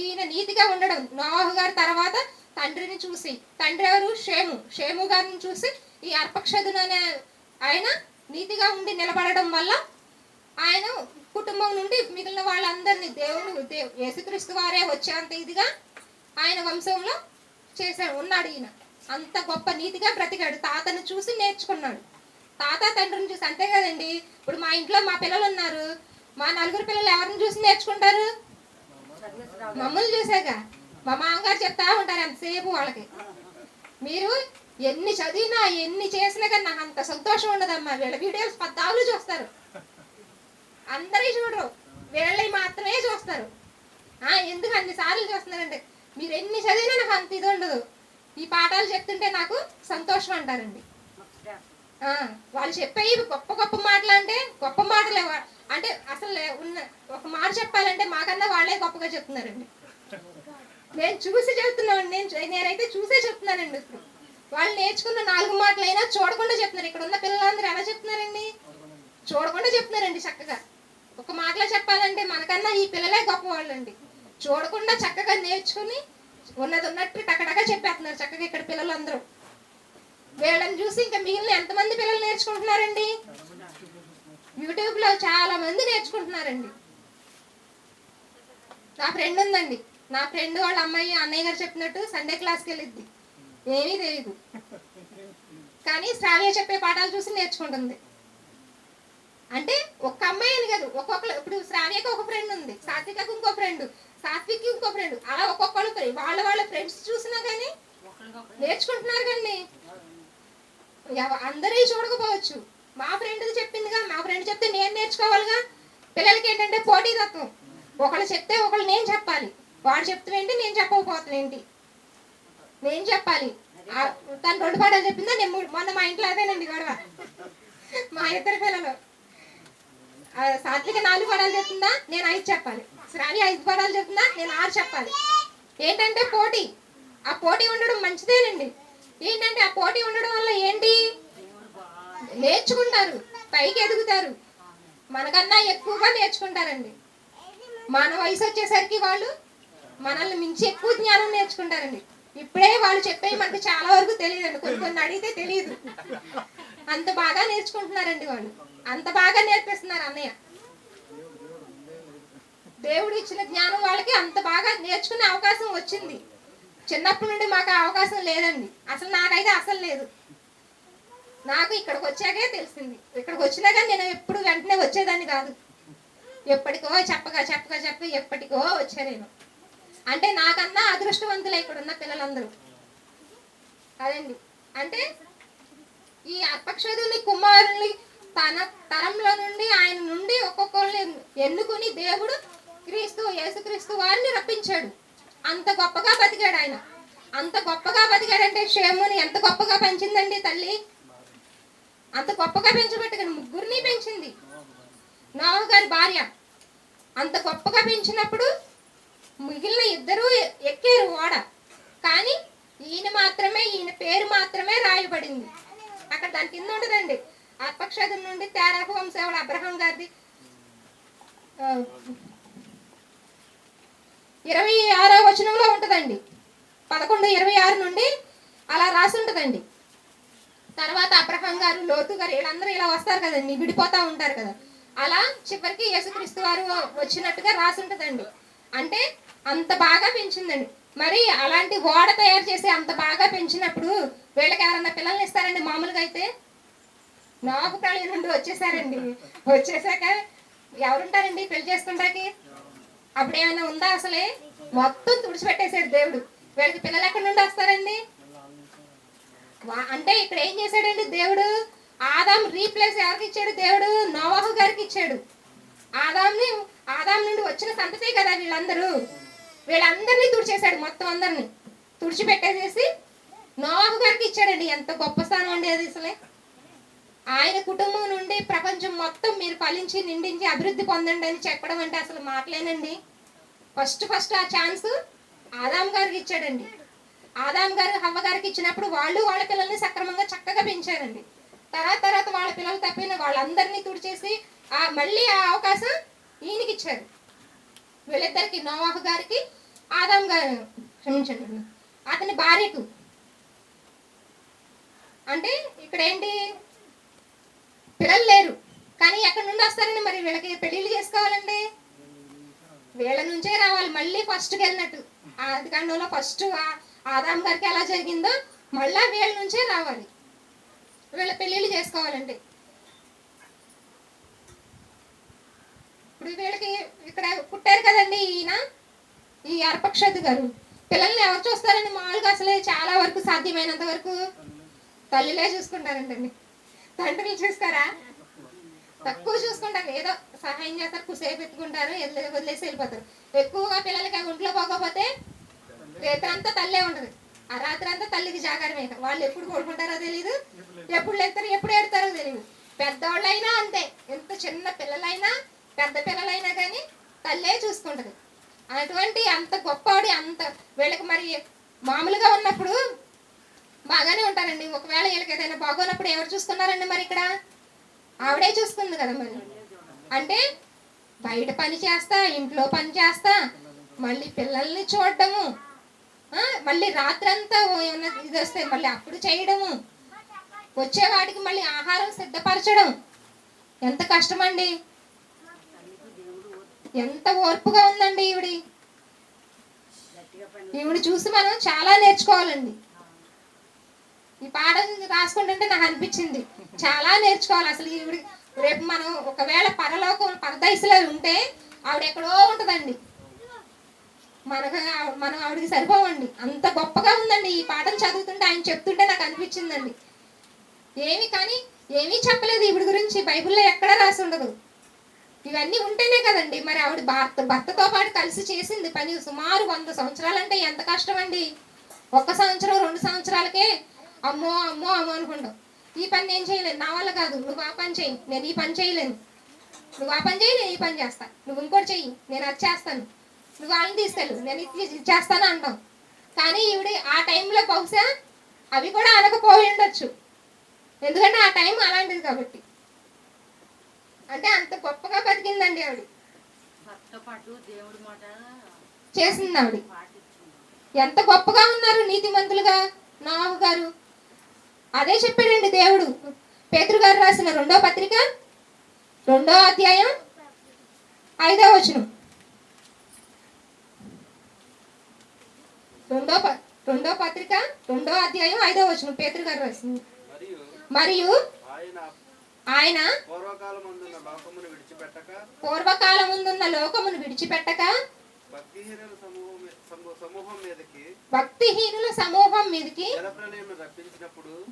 ఈయన నీతిగా ఉండడం, నోవహు గారి తర్వాత తండ్రిని చూసి, తండ్రి ఎవరు? షేము గారిని చూసి ఈ అర్పక్షదును అనే ఆయన నీతిగా ఉండి నిలబడడం వల్ల ఆయన కుటుంబం నుండి మిగిలిన వాళ్ళందరినీ యేసుక్రీస్తు వారే వచ్చేంత ఇదిగా ఆయన వంశంలో ఉన్నాడు. ఈయన అంత గొప్ప నీతిగా బ్రతికాడు. తాతను చూసి నేర్చుకున్నాడు. తాత తండ్రిని చూసి. అంతే కదండి. ఇప్పుడు మా ఇంట్లో మా పిల్లలు ఉన్నారు. మా 4 పిల్లలు ఎవరిని చూసి నేర్చుకుంటారు? మమ్మల్ని చూసాగా. మా మామగారు చెప్తా ఉంటారు ఎంతసేపు వాళ్ళకి. మీరు ఎన్ని చదివినా ఎన్ని చేసినా కానీ నాకు అంత సంతోషం ఉండదమ్మా. వీళ్ళ వీడియోస్ 10 చూస్తారు, అందరూ చూడరు, వీళ్ళవి మాత్రమే చూస్తారు. ఎందుకు అన్నిసార్లు చూస్తున్నారంటే, మీరు ఎన్ని చదివినా నాకు అంత ఇది ఉండదు, ఈ పాఠాలు చెప్తుంటే నాకు సంతోషం అంటారండి. వాళ్ళు చెప్పేవి గొప్ప గొప్ప మాటలు, అంటే గొప్ప మాటలే. అంటే అసలు ఒక మాట చెప్పాలంటే మాకన్నా వాళ్ళే గొప్పగా చెప్తున్నారండి. నేను చూసి చెప్తున్నాను, నేనైతే చూసే చెప్తున్నానండి. ఇప్పుడు వాళ్ళు నేర్చుకున్న 4 మాటలైనా చూడకుండా చెప్తున్నారు. ఇక్కడ ఉన్న పిల్లలందరూ ఎలా చెప్తున్నారండి? చూడకుండా చెప్తున్నారండి చక్కగా. ఒక మాటలో చెప్పాలంటే మనకన్నా ఈ పిల్లలే గొప్పవాళ్ళు అండి. చూడకుండా చక్కగా నేర్చుకుని ఉన్నది ఉన్నట్టు టకటగా చెప్పేస్తున్నారు చక్కగా ఇక్కడ పిల్లలందరూ. వీళ్ళని చూసి ఇంకా మిగిలిన ఎంతమంది పిల్లలు నేర్చుకుంటున్నారండి? యూట్యూబ్ లో చాలా మంది నేర్చుకుంటున్నారండి. నా ఫ్రెండ్ ఉందండి. నా ఫ్రెండ్ వాళ్ళ అమ్మాయి అన్నయ్య గారు చెప్పినట్టు సండే క్లాస్కి వెళ్ళిద్ది. ఏమీ తెలియదు, కానీ శ్రావ్య చెప్పే పాఠాలు చూసి నేర్చుకుంటుంది. అంటే ఒక్క అమ్మాయి అని కాదు, ఒక్కొక్కరు. ఇప్పుడు శ్రావ్యకి ఒక ఫ్రెండ్ ఉంది, సాత్వికకు ఇంకో ఫ్రెండ్, సాత్విక్కి ఇంకో ఫ్రెండ్, అలా ఒక్కొక్కరు వాళ్ళ ఫ్రెండ్స్ చూసినా కానీ నేర్చుకుంటున్నారు. కానీ అందరూ చూడకపోవచ్చు. మా ఫ్రెండ్ చెప్పిందిగా, మా ఫ్రెండ్ చెప్తే నేను నేర్చుకోవాలిగా. పిల్లలకి ఏంటంటే పోటీ తత్వం. ఒకళ్ళు చెప్తే ఒకళ్ళు నేను చెప్పాలి, వాడు చెప్తున్నేంటి నేను చెప్పకపోతున్నాంటి, నేను చెప్పాలి. తను 2 పాఠాలు చెప్పిందా, నేను మొన్న మా ఇంట్లో అదేనండి గొడవ. మా ఇద్దరు పిల్లలు సాత్విక 4 పాఠాలు చెప్తుందా, నేను 5 చెప్పాలి. శ్రావ్య 5 పాఠాలు చెప్తుందా, నేను 6 చెప్పాలి. ఏంటంటే పోటీ. ఆ పోటీ ఉండడం మంచిదేనండి. ఏంటంటే ఆ పోటీ ఉండడం వల్ల ఏంటి, నేర్చుకుంటారు, పైకి ఎదుగుతారు, మనకన్నా ఎక్కువగా నేర్చుకుంటారండి. మన వయసు వచ్చేసరికి వాళ్ళు మనల్ని మించి ఎక్కువ జ్ఞానం నేర్చుకుంటారండి. ఇప్పుడే వాళ్ళు చెప్పేవి మనకు చాలా వరకు తెలియదండి, కొన్ని కొన్ని అడిగితే తెలియదు. అంత బాగా నేర్చుకుంటున్నారండి వాళ్ళు, అంత బాగా నేర్పిస్తున్నారు అన్నయ్య. దేవుడు ఇచ్చిన జ్ఞానం వాళ్ళకి అంత బాగా నేర్చుకునే అవకాశం వచ్చింది. చిన్నప్పటి నుండి మాకు ఆ అవకాశం లేదండి, అసలు నాకైతే అసలు లేదు. నాకు ఇక్కడికి వచ్చాకే తెలిసింది. ఇక్కడికి వచ్చినా కానీ నేను ఎప్పుడు వెంటనే వచ్చేదాన్ని కాదు, ఎప్పటికో చెప్పగా చెప్పగా చెప్పగా ఎప్పటికో వచ్చా నేను. అంటే నాకన్నా అదృష్టవంతులే ఇక్కడ ఉన్న పిల్లలందరూ అదండి. అంటే ఈ అర్పక్షదుని కుమారుని తన తరంలో నుండి ఆయన నుండి ఒక్కొక్కరిని ఎన్నుకుని దేవుడు యేసుక్రీస్తు వారిని రప్పించాడు. అంత గొప్పగా బతికాడు ఆయన. అంత గొప్పగా బతికాడంటే షేముని ఎంత గొప్పగా పెంచిందండి తల్లి. అంత గొప్పగా పెంచబెట్టగానే ముగ్గురిని పెంచింది. నోవహు గారి భార్య అంత గొప్పగా పెంచినప్పుడు మిగిలిన ఇద్దరు ఎక్కారు ఓడ, కానీ ఈయన పేరు మాత్రమే రాయబడింది. అక్కడ దాని కింద ఉంటుందండి, అర్పక్షదుని నుండి తేరాహు వంశవాడు అబ్రహాం గారిది 26వ వచనంలో ఉంటుందండి. 11:26 నుండి అలా రాసి ఉంటుందండి. తర్వాత అబ్రహాం గారు, లోతు గారు వీళ్ళందరూ ఇలా వస్తారు కదండి, విడిపోతా ఉంటారు కదా, అలా చివరికి యేసుక్రీస్తు వారు వచ్చినట్టుగా రాసి ఉంటుందండి. అంటే అంత బాగా పెంచిందండి. మరి అలాంటి ఓడ తయారు చేసి అంత బాగా పెంచినప్పుడు వీళ్ళకి ఎవరన్నా పిల్లల్ని ఇస్తారండి? మామూలుగా అయితే నోవహు ప్రళయం నుండి వచ్చేసారండి, వచ్చేసాక ఎవరుంటారండి పెళ్లి చేసుకుంటాకి? అప్పుడు ఏమైనా ఉందా? అసలే మొత్తం తుడిచిపెట్టేశాడు దేవుడు. వీళ్ళకి పిల్లలు ఎక్కడి నుండి వస్తారండి? అంటే ఇక్కడ ఏం చేశాడండి దేవుడు? ఆదాం రీప్లేస్ ఎవరికి ఇచ్చాడు? దేవుడు నోవహు గారికి ఇచ్చాడు. ఆదాం నుండి వచ్చిన సంతతే కదా వీళ్ళందరూ. వీళ్ళందరినీ తుడిచేశాడు, మొత్తం అందరినీ తుడిచిపెట్టేసేసి నోవహు గారికి ఇచ్చాడండి. ఎంత గొప్ప స్థానం అండి అది అసలే. ఆయన కుటుంబం నుండి ప్రపంచం మొత్తం మీరు ఫలించి నిండించి అభివృద్ధి పొందండి అని చెప్పడం అంటే అసలు మాటలేనండి. ఫస్ట్ ఆ ఛాన్స్ ఆదాం గారికి ఇచ్చాడండి. ఆదాం గారు హవ్వ గారికి ఇచ్చినప్పుడు వాళ్ళు వాళ్ళ పిల్లల్ని సక్రమంగా చక్కగా పెంచారండి. తర్వాత వాళ్ళ పిల్లలు తప్పిన వాళ్ళందరినీ తుడిచేసి మళ్ళీ ఆ అవకాశం ఈయనకి ఇచ్చారు. వీళ్ళిద్దరికి, నోవహు గారికి, ఆదాం గారు, క్షమించండి, అతని భార్యకు. అంటే ఇక్కడ ఏంటి, పిల్లలు లేరు కానీ ఎక్కడి నుండి వస్తారండి? మరి వీళ్ళకి పెళ్లిళ్ళు చేసుకోవాలండి, వీళ్ళ నుంచే రావాలి. మళ్ళీ ఫస్ట్కి వెళ్ళినట్టు ఆదికాండంలో ఫస్ట్ ఆదాం గారికి ఎలా జరిగిందో మళ్ళా వీళ్ళ నుంచే రావాలి, వీళ్ళ పెళ్లిళ్ళు చేసుకోవాలండి. ఇప్పుడు వీళ్ళకి ఇక్కడ పుట్టారు కదండి ఈయన, ఈ అర్పక్షదు గారు. పిల్లల్ని ఎవరు చూస్తారండి? మామూలుగా అసలే చాలా వరకు సాధ్యమైనంత వరకు తల్లిలే చూసుకుంటారంటండి. తండ్రులు చూస్తారా? తక్కువ చూసుకుంటారు, ఏదో సహాయం చేస్తారు, కుసేపు ఎత్తుకుంటారు, వదిలేసి వెళ్ళిపోతారు. ఎక్కువగా పిల్లలకి ఒంట్లో పోకపోతే రేత్రంతా తల్లే ఉండదు, ఆ రాత్రి అంతా తల్లికి జాగారమే. వాళ్ళు ఎప్పుడు పడుకుంటారో తెలియదు, ఎప్పుడు లేస్తారో ఎప్పుడు ఏడతారో తెలియదు. పెద్దవాళ్ళైనా అంతే, ఎంత చిన్న పిల్లలైనా పెద్ద పిల్లలైనా కానీ తల్లే చూసుకుంటది. అటువంటి అంత గొప్పవాడి అంత వీళ్ళకి మరి మామూలుగా ఉన్నప్పుడు బాగానే ఉంటారండి. ఒకవేళ వీళ్ళకి ఏదైనా బాగోనప్పుడు ఎవరు చూసుకున్నారండి? మరి ఇక్కడ ఆవిడే చూసుకుంది కదా. మరి అంటే బయట పని చేస్తా, ఇంట్లో పని చేస్తా, మళ్ళీ పిల్లల్ని చూడడము, మళ్ళీ రాత్రంతా ఏమన్నా ఇది వస్తే మళ్ళీ అప్పుడు చేయడము, వచ్చేవాడికి మళ్ళీ ఆహారం సిద్ధపరచడం, ఎంత కష్టమండి. ఎంత ఓర్పుగా ఉందండి ఈవిడి చూసి మనం చాలా నేర్చుకోవాలండి. ఈ పాఠం రాసుకుంటుంటే నాకు అనిపించింది చాలా నేర్చుకోవాలి అసలు. ఈవిడి రేపు మనం ఒకవేళ పరదైసులో ఉంటే ఆవిడ ఎక్కడో ఉంటుందండి, మనం ఆవిడకి సరిపోవండి. అంత గొప్పగా ఉందండి ఈ పాఠం చదువుతుంటే, ఆయన చెప్తుంటే నాకు అనిపించిందండి. ఏమీ చెప్పలేదు ఈవిడ గురించి, బైబిల్లో ఎక్కడా రాసి ఉండదు. ఇవన్నీ ఉంటేనే కదండి మరి ఆవిడ భర్తతో పాటు కలిసి చేసింది పని. సుమారు 100 సంవత్సరాలు అంటే ఎంత కష్టం అండి. 1 సంవత్సరం 2 సంవత్సరాలకే అమ్మో అమ్మో అమ్మో అనుకుంటాం. ఈ పని నేను చేయలేను, నా వల్ల కాదు, నువ్వు ఆ పని చేయి, నేను ఈ పని చేయలేను, నువ్వు ఆ పని చేయి, నేను ఈ పని చేస్తాను, నువ్వు ఇంకోటి చెయ్యి, నేను అది చేస్తాను, నువ్వు వాళ్ళని తీసుకెళ్ళు, నేను ఇది చేస్తాను అంటాం. కానీ ఈవిడ ఆ టైంలో బహుశా అవి కూడా అనకపోయి ఉండొచ్చు, ఎందుకంటే ఆ టైం అలాంటిది కాబట్టి. అంటే అంత గొప్పగా బతికిందండి ఆవిడ, చేసింది ఆవిడ. ఎంత గొప్పగా ఉన్నారు నీతిమంతులుగా నోహు గారు. అదే చెప్పాడండి దేవుడు. పేతురు గారు రాసిన 2వ పత్రిక 2వ అధ్యాయం 5వ వచనం. 2వ పత్రిక 2వ అధ్యాయం 5వ వచనం పేతురు గారు రాసింది. మరియు ఆయన పూర్వకాలముందున్న లోకమును విడిచిపెట్టక భక్తిహీనుల సమూహం మీదకి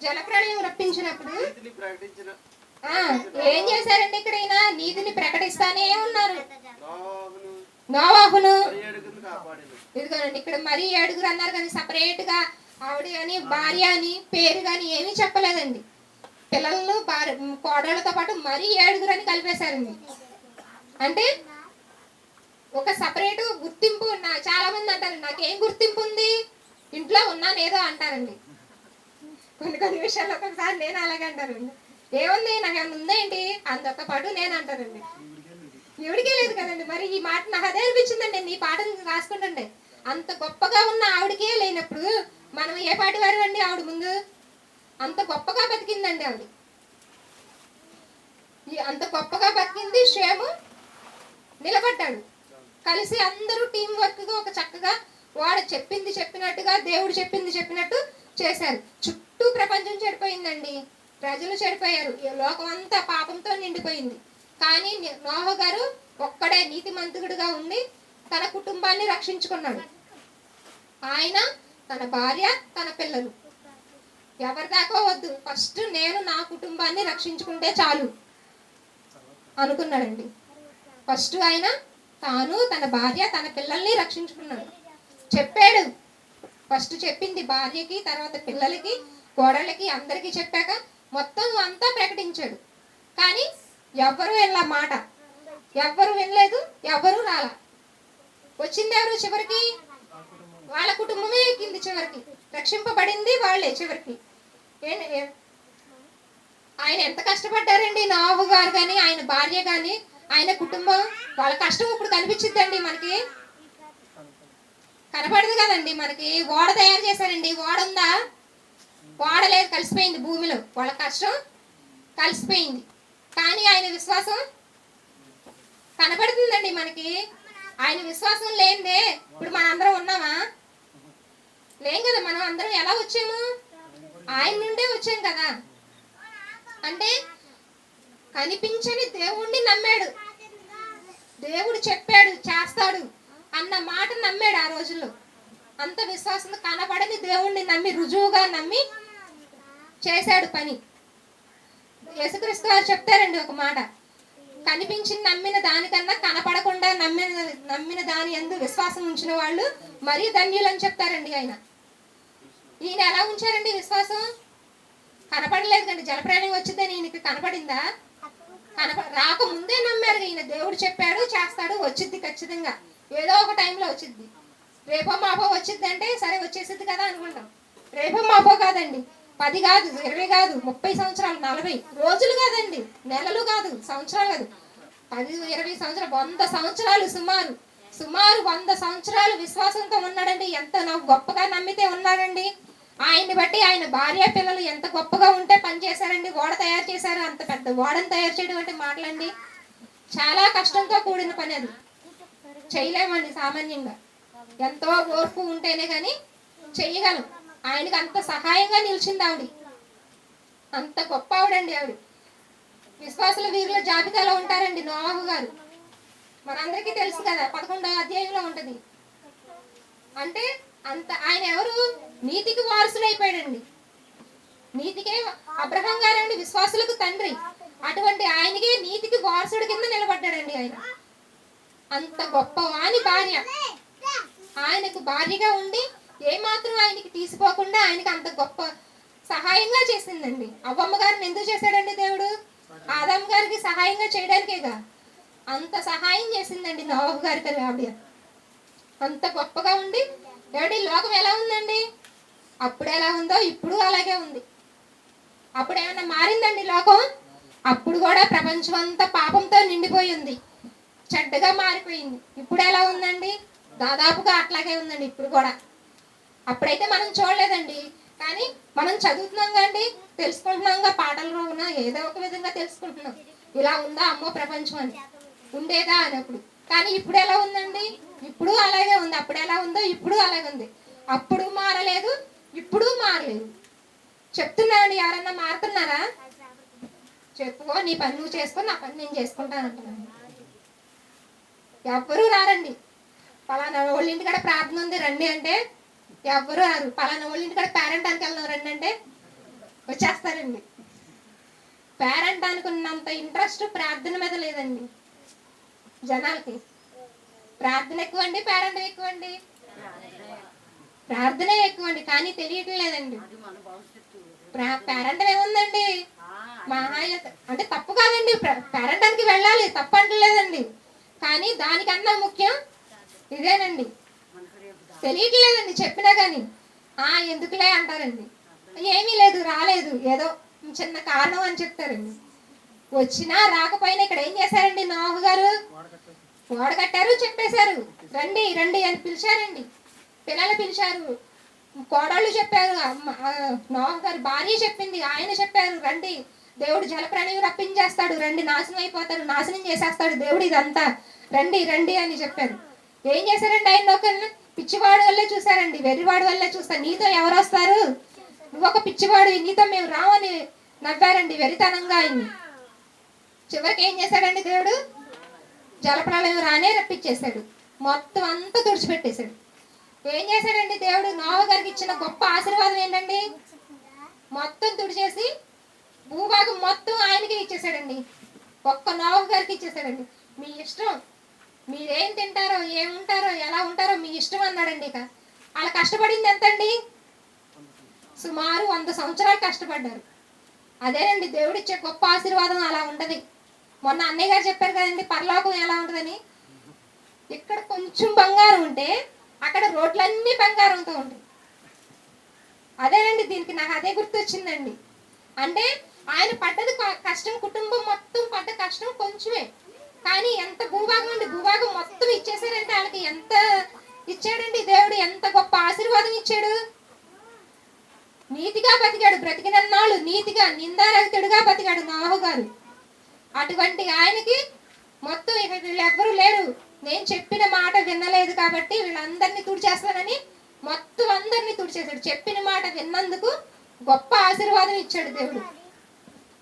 జలప్రళయం రప్పించినప్పుడు ఏం చేశారండి? ఇక్కడ ఈయన నీతిని ప్రకటిస్తానే ఉన్నారు. నోవాహును ఇదిగోనండి, ఇక్కడ మరి 7 అన్నారు కానీ సపరేట్ గా ఆవిడ అని భార్య అని పేరు కానీ ఏమీ చెప్పలేదండి. పిల్లలను కోడళ్ళతో పాటు మరి 7 అని కలిపేశారండి. అంటే ఒక సపరేట్ గుర్తింపు. చాలా మంది అంటారు నాకేం గుర్తింపు ఉంది, ఇంట్లో ఉన్నాను ఏదో అంటారండి. కొన్ని విషయాల్లో ఒక్కొక్కసారి నేను అలాగే అంటారండి. ఏముంది నాకు ఏమన్నా ఉందా ఏంటి అందరితో పాటు నేను అంటారండి. ఎవడికే లేదు కదండి. మరి ఈ మాట నాకు అదే అనిపించిందండి. నీ పాటను రాసుకుంటుండే అంత గొప్పగా ఉన్న ఆవిడకే లేనప్పుడు మనం ఏ పాటి వారు అండి? ఆవిడ ముందు అంత గొప్పగా బతికిందండి ఆవిడ. అంత గొప్పగా బతికింది. షేము నిలబడ్డాడు. కలిసి అందరూ టీం వర్క్ గా ఒక చక్కగా వాడు చెప్పింది చెప్పినట్టుగా దేవుడు చెప్పింది చెప్పినట్టు చేశారు. చుట్టూ ప్రపంచం చెడిపోయిందండి. ప్రజలు చెడిపోయారు. లోకం అంతా పాపంతో నిండిపోయింది. కానీ నోహు గారు ఒక్కడే నీతిమంతుడుగా ఉండి తన కుటుంబాన్ని రక్షించుకున్నాడు. ఆయన, తన భార్య, తన పిల్లలు ఎవరి దాకా వద్దు, ఫస్ట్ నేను నా కుటుంబాన్ని రక్షించుకుంటే చాలు అనుకున్నాడండి. ఫస్ట్ ఆయన తాను, తన భార్య, తన పిల్లల్ని రక్షించుకున్నాడు. చెప్పాడు. ఫస్ట్ చెప్పింది భార్యకి, తర్వాత పిల్లలకి, కోడళ్ళకి, అందరికీ చెప్పాక మొత్తం అంతా ప్రకటించాడు. కానీ ఎవ్వరూ వినలా మాట. ఎవ్వరు వినలేదు, ఎవ్వరూ రాలా. వచ్చింది ఎవరు చివరికి? వాళ్ళ కుటుంబమే ఎక్కింది చివరికి. రక్షింపబడింది వాళ్ళే చివరికి. ఆయన ఎంత కష్టపడ్డారండి నోహు గారు కానీ, ఆయన భార్య కానీ, ఆయన కుటుంబం. వాళ్ళ కష్టం ఇప్పుడు కనిపించిద్దండి మనకి? కనపడదు కదండి మనకి. ఓడ తయారు చేశారండి. ఓడ ఉందా? ఓడ లేదు, కలిసిపోయింది భూమిలో. వాళ్ళ కష్టం కలిసిపోయింది. కానీ ఆయన విశ్వాసం కనపడుతుందండి మనకి. ఆయన విశ్వాసం లేనిదే ఇప్పుడు మనందరం ఉన్నామా? లేం కదా. మనం అందరం ఎలా వచ్చాము? ఆయన నుండే వచ్చాం కదా. అంటే కనిపించని దేవుణ్ణి నమ్మాడు. దేవుడు చెప్పాడు చేస్తాడు అన్న మాట నమ్మాడు ఆ రోజుల్లో. అంత విశ్వాసం. కనపడని దేవుణ్ణి నమ్మి, రుజువుగా నమ్మి చేశాడు పని. యేసుక్రీస్తు గారు చెప్తారండి ఒక మాట, కనిపించి నమ్మిన దానికన్నా కనపడకుండా నమ్మిన దాని యందు విశ్వాసం ఉంచిన వాళ్ళు మరీ ధన్యులు అని చెప్తారండి ఆయన. ఈయన ఎలా ఉంచారండి విశ్వాసం? కనపడలేదు కండి. జలప్రయాణం వచ్చిందని ఈయనకి కనపడిందా? రాకముందే నమ్మారు. ఈయన దేవుడు చెప్పాడు చేస్తాడు, వచ్చిద్ది ఖచ్చితంగా. ఏదో ఒక టైంలో వచ్చిద్ది. రేపో మాపో వచ్చిద్ది అంటే సరే వచ్చేసిద్ది కదా అనుకుంటాం. రేపో మాపో కాదండి. 10 కాదు, 20 కాదు, 30 సంవత్సరాలు, 40 రోజులు కాదండి, నెలలు కాదు, సంవత్సరాలు కాదు, 10, 20 సంవత్సరాలు, 100 సంవత్సరాలు, సుమారు 100 సంవత్సరాలు విశ్వాసంతో ఉన్నాడండి. ఎంత గొప్పగా నమ్మితే ఉన్నాడండి. ఆయన్ని బట్టి ఆయన భార్య పిల్లలు ఎంత గొప్పగా ఉంటే పని చేశారండి. ఓడ తయారు చేశారు. అంత పెద్ద ఓడను తయారు చేయడం అంటే మాటలండి. చాలా కష్టంతో కూడిన పని అది. చేయలేమండి సామాన్యంగా. ఎంతో ఓర్పు ఉంటేనే కానీ చెయ్యగలం. ఆయనకి అంత సహాయంగా నిలిచింది ఆవిడ. అంత గొప్ప ఆవిడండి ఆవిడ. విశ్వాసుల వీరుల జాబితాలో ఉంటారండి నోవాహు గారు. మనందరికీ తెలుసు కదా, 11వ అధ్యాయంలో ఉంటది. అంటే అంత ఆయన ఎవరు? నీతికి వారసుడైపోయాడండి. నీతికే అబ్రహాం గారండి విశ్వాసులకు తండ్రి. అటువంటి ఆయనకే నీతికి వారసుడి కింద నిలబడ్డాడండి ఆయన. అంత గొప్ప వాని భార్య ఆయనకు భార్యగా ఉండి ఏమాత్రం ఆయనకి తీసిపోకుండా ఆయనకి అంత గొప్ప సహాయంగా చేసిందండి. అవ్వమ్మ గారిని ఎందుకు చేశాడండి దేవుడు? ఆదాం గారికి సహాయంగా చేయడానికేగా. అంత సహాయం చేసిందండి నోవాహు గారికి ఆవిడ. అంత గొప్పగా ఉండి ఏమిటి లోకం ఎలా ఉందండి? అప్పుడు ఎలా ఉందో ఇప్పుడు అలాగే ఉంది. అప్పుడు ఏమైనా మారిందండి లోకం? అప్పుడు కూడా ప్రపంచం అంతా పాపంతో నిండిపోయి ఉంది, చెడ్డగా మారిపోయింది. ఇప్పుడు ఎలా ఉందండి? దాదాపుగా అట్లాగే ఉందండి ఇప్పుడు కూడా. అప్పుడైతే మనం చూడలేదండి. కానీ మనం చదువుతున్నాం కండి, తెలుసుకుంటున్నాంగా, పాటల రోజున ఏదో ఒక విధంగా తెలుసుకుంటున్నాం. ఇలా ఉందా అమ్మో ప్రపంచం అని, ఉండేదా అన్నప్పుడు. కానీ ఇప్పుడు ఎలా ఉందండి? ఇప్పుడు అలాగే ఉంది. అప్పుడు ఎలా ఉందో ఇప్పుడు అలాగే ఉంది. అప్పుడు మారలేదు, ఇప్పుడు మారలేదు. చెప్తున్నానండి, ఎవరన్నా మారుతున్నారా? చెప్పుకో, నీ పని నువ్వు చేసుకో, నా పని నేను చేసుకుంటాను అంటున్నాను. ఎవ్వరూ రారండి. పలానా వాళ్ళ ఇంటికాడ ప్రార్థన ఉంది రండి అంటే ఎవ్వరూ రారు. పలానా వాళ్ళ ఇంటికాడ పేరెంట్ అని వెళ్దాం రండి అంటే వచ్చేస్తారండి. పేరెంట్ అనుకున్నంత ఇంట్రెస్ట్ ప్రార్థన మీద లేదండి జనాలకి. ప్రార్థన ఎక్కువండి, పేరెంట్ ఎక్కువండి. ప్రార్థనే ఎక్కువండి, కానీ తెలియటం లేదండి. పేరెంట్ ఏముందండి, మహా అంటే తప్పు కాదండి, పేరెంటానికి వెళ్ళాలి, తప్పు అంటలేదండి. కానీ దానికన్నా ముఖ్యం ఇదేనండి. తెలియట్లేదండి, చెప్పినా కానీ ఎందుకులే అంటారండి. ఏమీ లేదు, రాలేదు, ఏదో చిన్న కారణం అని చెప్తారండి. వచ్చినా రాకపోయినా ఇక్కడ ఏం చేశారండి, నోహు గారు ఓడ కట్టారు, చెప్పేశారు రండి రండి అని పిలిచారండి. పిల్లలు పిలిచారు, కోడళ్ళు చెప్పారు, నోహు గారు భార్య చెప్పింది, ఆయన చెప్పారు రండి, దేవుడు జలప్రాణి రప్పించేస్తాడు, రండి, నాశనం అయిపోతాడు, నాశనం చేసేస్తాడు దేవుడు ఇదంతా, రండి రండి అని చెప్పారు. ఏం చేశారండి, ఆయన ఒకరిని పిచ్చివాడు వల్లే చూసారండి, వెర్రివాడు వల్లే చూస్తారు. నీతో ఎవరు వస్తారు, నువ్వు ఒక పిచ్చివాడు, నీతో మేము రామని నవ్వారండి వెరితనంగా ఆయన్ని. చివరికి ఏం చేశాడండి దేవుడు, జలప్రళయం రానే రప్పించేశాడు, మొత్తం అంతా తుడిచిపెట్టేశాడు. ఏం చేశాడండి దేవుడు, నోహు గారికి ఇచ్చిన గొప్ప ఆశీర్వాదం ఏంటండి, మొత్తం తుడిచేసి భూభాగం మొత్తం ఆయనకి ఇచ్చేసాడండి. ఒక్క నోహు గారికి ఇచ్చేసాడండి. మీ ఇష్టం, మీరేం తింటారో, ఏముంటారో, ఎలా ఉంటారో మీ ఇష్టం అన్నాడండి. ఇక అలా కష్టపడింది ఎంతండి, సుమారు 100 సంవత్సరాలు కష్టపడ్డారు. అదేనండి దేవుడిచ్చే గొప్ప ఆశీర్వాదం, అలా ఉంటది. మొన్న అన్నయ్య గారు చెప్పారు కదండి పరలోకం ఎలా ఉంటుందని. ఇక్కడ కొంచెం బంగారం ఉంటే అక్కడ రోడ్లన్నీ బంగారంతో ఉంటాయి. అదేనండి, దీనికి నాకు అదే గుర్తొచ్చిందండి. అంటే ఆయన పడ్డది కష్టం, కుటుంబం మొత్తం పడ్డ కష్టం కొంచెమే, కానీ ఎంత భూభాగం అండి, భూభాగం మొత్తం ఇచ్చేసారంటే వాళ్ళకి ఎంత ఇచ్చాడండి దేవుడు, ఎంత గొప్ప ఆశీర్వాదం ఇచ్చాడు. నీతిగా బతికాడు, బ్రతికినన్నాళ్ళు నీతిగా నిందారహితుడుగా బతికాడు నోహు గారు. అటువంటి ఆయనకి మొత్తం ఇక వీళ్ళెవ్వరూ లేరు, నేను చెప్పిన మాట వినలేదు కాబట్టి వీళ్ళందరినీ తుడిచేస్తానని మొత్తం అందరినీ తుడిచేశాడు. చెప్పిన మాట విన్నందుకు గొప్ప ఆశీర్వాదం ఇచ్చాడు దేవుడు.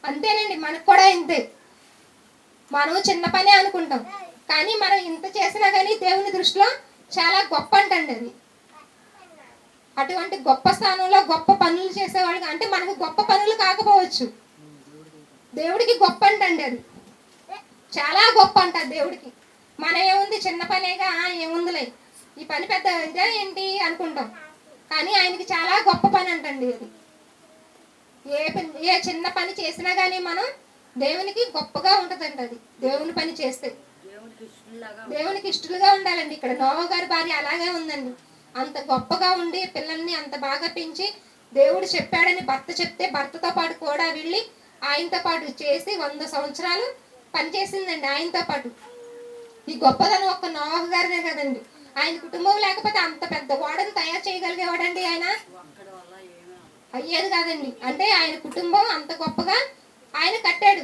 అంతేనండి, మనకు కూడా ఇంతే. మనం చిన్న పనే అనుకుంటాం, కానీ మనం ఇంత చేసినా కానీ దేవుని దృష్టిలో చాలా గొప్ప అంటండి అది. అటువంటి గొప్ప స్థానంలో గొప్ప పనులు చేసేవాళ్ళు, అంటే మనకు గొప్ప పనులు కాకపోవచ్చు, దేవుడికి గొప్ప అంటండి అది, చాలా గొప్ప అంట దేవుడికి. మన ఏముంది, చిన్న పనేగా, ఏముందిలే, ఈ పని పెద్ద ఇదే ఏంటి అనుకుంటాం, కానీ ఆయనకి చాలా గొప్ప పని అంటండి అది. ఏ చిన్న పని చేసినా కానీ మనం దేవునికి గొప్పగా ఉంటుందంట అది. దేవుని పని చేస్తే దేవునికి ఇష్టలుగా ఉండాలండి. ఇక్కడ నోహు గారి భార్య అలాగే ఉందండి, అంత గొప్పగా ఉండి పిల్లల్ని అంత బాగా పెంచి, దేవుడు చెప్పాడని భర్త చెప్తే భర్తతో పాటు కూడా వెళ్ళి ఆయనతో పాటు చేసి 100 సంవత్సరాలు పనిచేసిందండి ఆయనతో పాటు. ఈ గొప్పదనం ఒక్క నోహు గారినే కదండి. ఆయన కుటుంబం లేకపోతే అంత పెద్ద ఓడను తయారు చేయగలిగేవాడండి ఆయన, అయ్యేది కాదండి. అంటే ఆయన కుటుంబం అంత గొప్పగా ఆయన కట్టాడు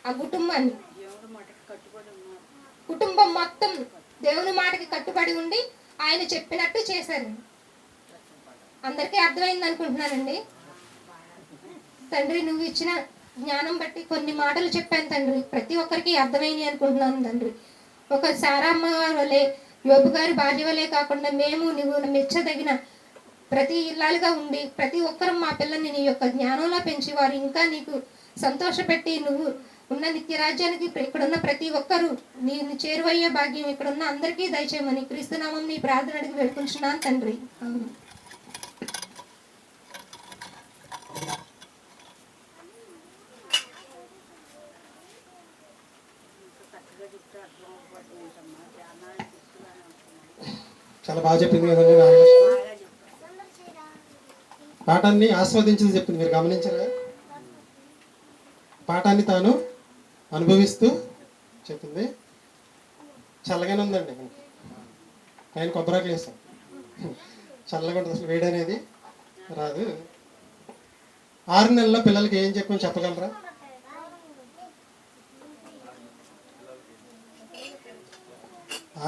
ఆ కుటుంబాన్ని. కుటుంబం మొత్తం దేవుని మాటకి కట్టుబడి ఉండి ఆయన చెప్పినట్టు చేశారు. అందరికీ అర్థమైంది అనుకుంటున్నానండి. తండ్రి, నువ్వు ఇచ్చిన జ్ఞానం బట్టి కొన్ని మాటలు చెప్పాను తండ్రి, ప్రతి ఒక్కరికి అర్థమైంది అనుకుంటున్నాను తండ్రి. ఒక సారమ్మ వలె, యోబు గారి భార్య వలె కాకుండా మేము నువ్వు మెచ్చదగిన ప్రతి ఇల్లాలుగా ఉండి ప్రతి ఒక్కరూ మా పిల్లల్ని నీ యొక్క జ్ఞానంలో పెంచి వారు ఇంకా నీకు సంతోషపెట్టి నువ్వు ఉన్న నిత్య రాజ్యానికి ఇక్కడున్న ప్రతి ఒక్కరూ నేను చేరువయ్యే భాగ్యం ఇక్కడున్న అందరికీ దయచేయమని క్రీస్తునామం నీ ప్రార్థన అడిగి వేడుకుంటున్నాను తండ్రి. చాలా బాగా చెప్పింది కదండి. పాఠాన్ని ఆస్వాదించింది చెప్పింది, మీరు గమనించారా? పాఠాన్ని తాను అనుభవిస్తూ చెప్పింది. చల్లగానే ఉందండి. ఆయన కొబ్బరాకులు వేస్తాం, చల్లగా ఉంటుంది, అసలు వేడి అనేది రాదు. 6 నెలల్లో పిల్లలకి ఏం చెప్పని చెప్పగలరా?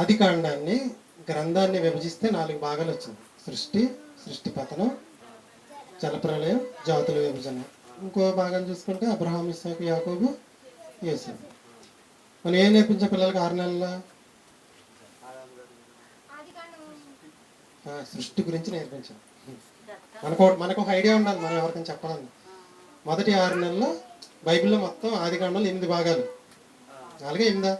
ఆది కాండాన్ని గ్రంథాన్ని విభజిస్తే 4 భాగాలు వచ్చింది. సృష్టి పతనం, జలప్రలయం, జాతుల విభజన. ఇంకో భాగం చూసుకుంటే అబ్రహాం, ఇస్సాకు, యాకోబు, యేసు. మనం ఏం నేర్పించే పిల్లలకి 6 నెలల్లో? సృష్టి గురించి నేర్పించాం. మనకు ఒక ఐడియా ఉండాలి మనం ఎవరికైనా చెప్పాలని. మొదటి 6 నెలల్లో బైబిల్లో మొత్తం ఆది కాండంలో 8 భాగాలు. 4 8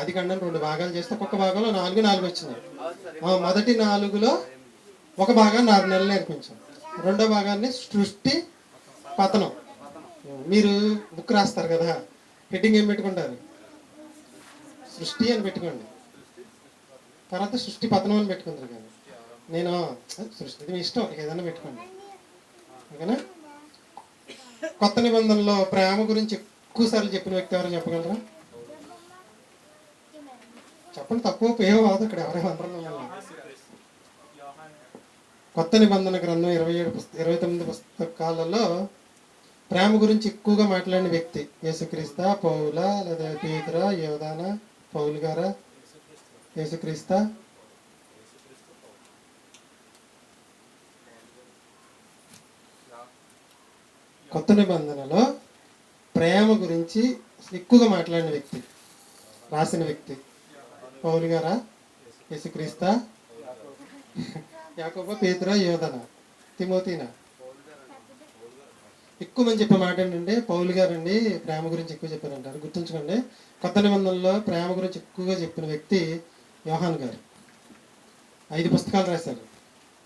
ఆది కాండం 2 భాగాలు చేస్తే ఒక్కొక్క భాగంలో 4 వచ్చినాయి. మొదటి 4లో ఒక భాగాన్ని 6 నెలలు నేర్పించాం. రెండో భాగాన్ని సృష్టి పతనం. మీరు బుక్ రాస్తారు కదా, హెడ్డింగ్ ఏం పెట్టుకుంటారు? సృష్టి అని పెట్టుకోండి, తర్వాత సృష్టి పతనం అని పెట్టుకుంటారు. కానీ నేను సృష్టి మీ ఇష్టం, ఏదైనా పెట్టుకోండి, ఓకేనా? కొత్త నిబంధనలో ప్రేమ గురించి ఎక్కువ సార్లు చెప్పిన వ్యక్తి ఎవరైనా చెప్పగలరా? చెప్పండి, తక్కువ ఏమో అవదు, ఇక్కడ ఎవరేమంటారు? కొత్త నిబంధన గ్రంథం 29 పుస్తకాలలో ప్రేమ గురించి ఎక్కువగా మాట్లాడిన వ్యక్తి యేసుక్రీస్తా, పౌలా, లేదా పేతురా, యోదానా, పౌలు గారా, యేసుక్రీస్తా? కొత్త నిబంధనలో ప్రేమ గురించి ఎక్కువగా మాట్లాడిన వ్యక్తి, రాసిన వ్యక్తి పౌలు గారా, యేసుక్రీస్తా, యాకోబు, పేతురా, యోధన, తిమోతినా? ఎక్కువ మంది చెప్పే మాట ఏంటంటే పౌలు గారండి ప్రేమ గురించి ఎక్కువ చెప్పారంటారు. గుర్తుంచుకోండి, కొత్త నిబంధనలో ప్రేమ గురించి ఎక్కువగా చెప్పిన వ్యక్తి యోహాన్ గారు. 5 పుస్తకాలు రాశారు.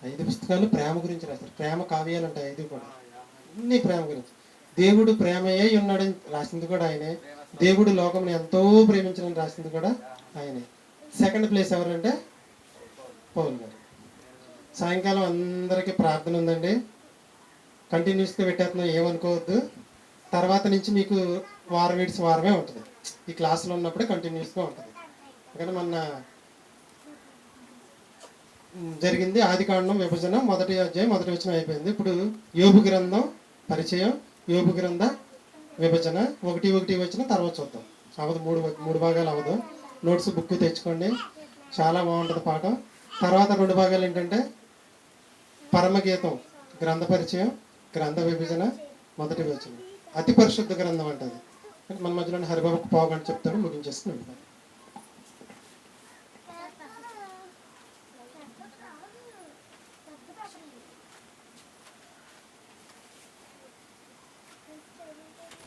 5 పుస్తకాలు ప్రేమ గురించి రాశారు. ప్రేమ కావ్యాలు ఉంటాయి 5 కూడా, అన్ని ప్రేమ గురించి. దేవుడు ప్రేమయే ఉన్నాడని రాసింది కూడా ఆయనే. దేవుడు లోకంని ఎంతో ప్రేమించడని రాసింది కూడా ఆయనే. సెకండ్ ప్లేస్ ఎవరంటే పౌలు గారు. సాయంకాలం అందరికీ ప్రార్థన ఉందండి, కంటిన్యూస్గా పెట్టేస్తున్నాం, ఏమనుకోవద్దు. తర్వాత నుంచి మీకు వారమే ఉంటుంది. ఈ క్లాసులో ఉన్నప్పుడే కంటిన్యూస్గా ఉంటుంది. ఎందుకంటే మొన్న జరిగింది ఆది కాండం విభజన, మొదటి అధ్యాయం మొదటి వచనం అయిపోయింది. ఇప్పుడు యోబు గ్రంథం పరిచయం, యోబు గ్రంథ విభజన 1 వచ్చిన తర్వాత చూద్దాం. అవదు, 3 భాగాలు అవదు. నోట్స్ బుక్ తెచ్చుకోండి, చాలా బాగుంటుంది పాఠం. తర్వాత 2 భాగాలు ఏంటంటే పరమగీతం, గ్రంథ పరిచయం, గ్రంథ విభజన, మొదటి వచనం. అతి పరిశుద్ధ గ్రంథం అంటది. మన మధ్యలో హరిబాబుకు పావుగంట చెప్తాడు, ముగించేసుకుని వెళ్ళిపోతాం.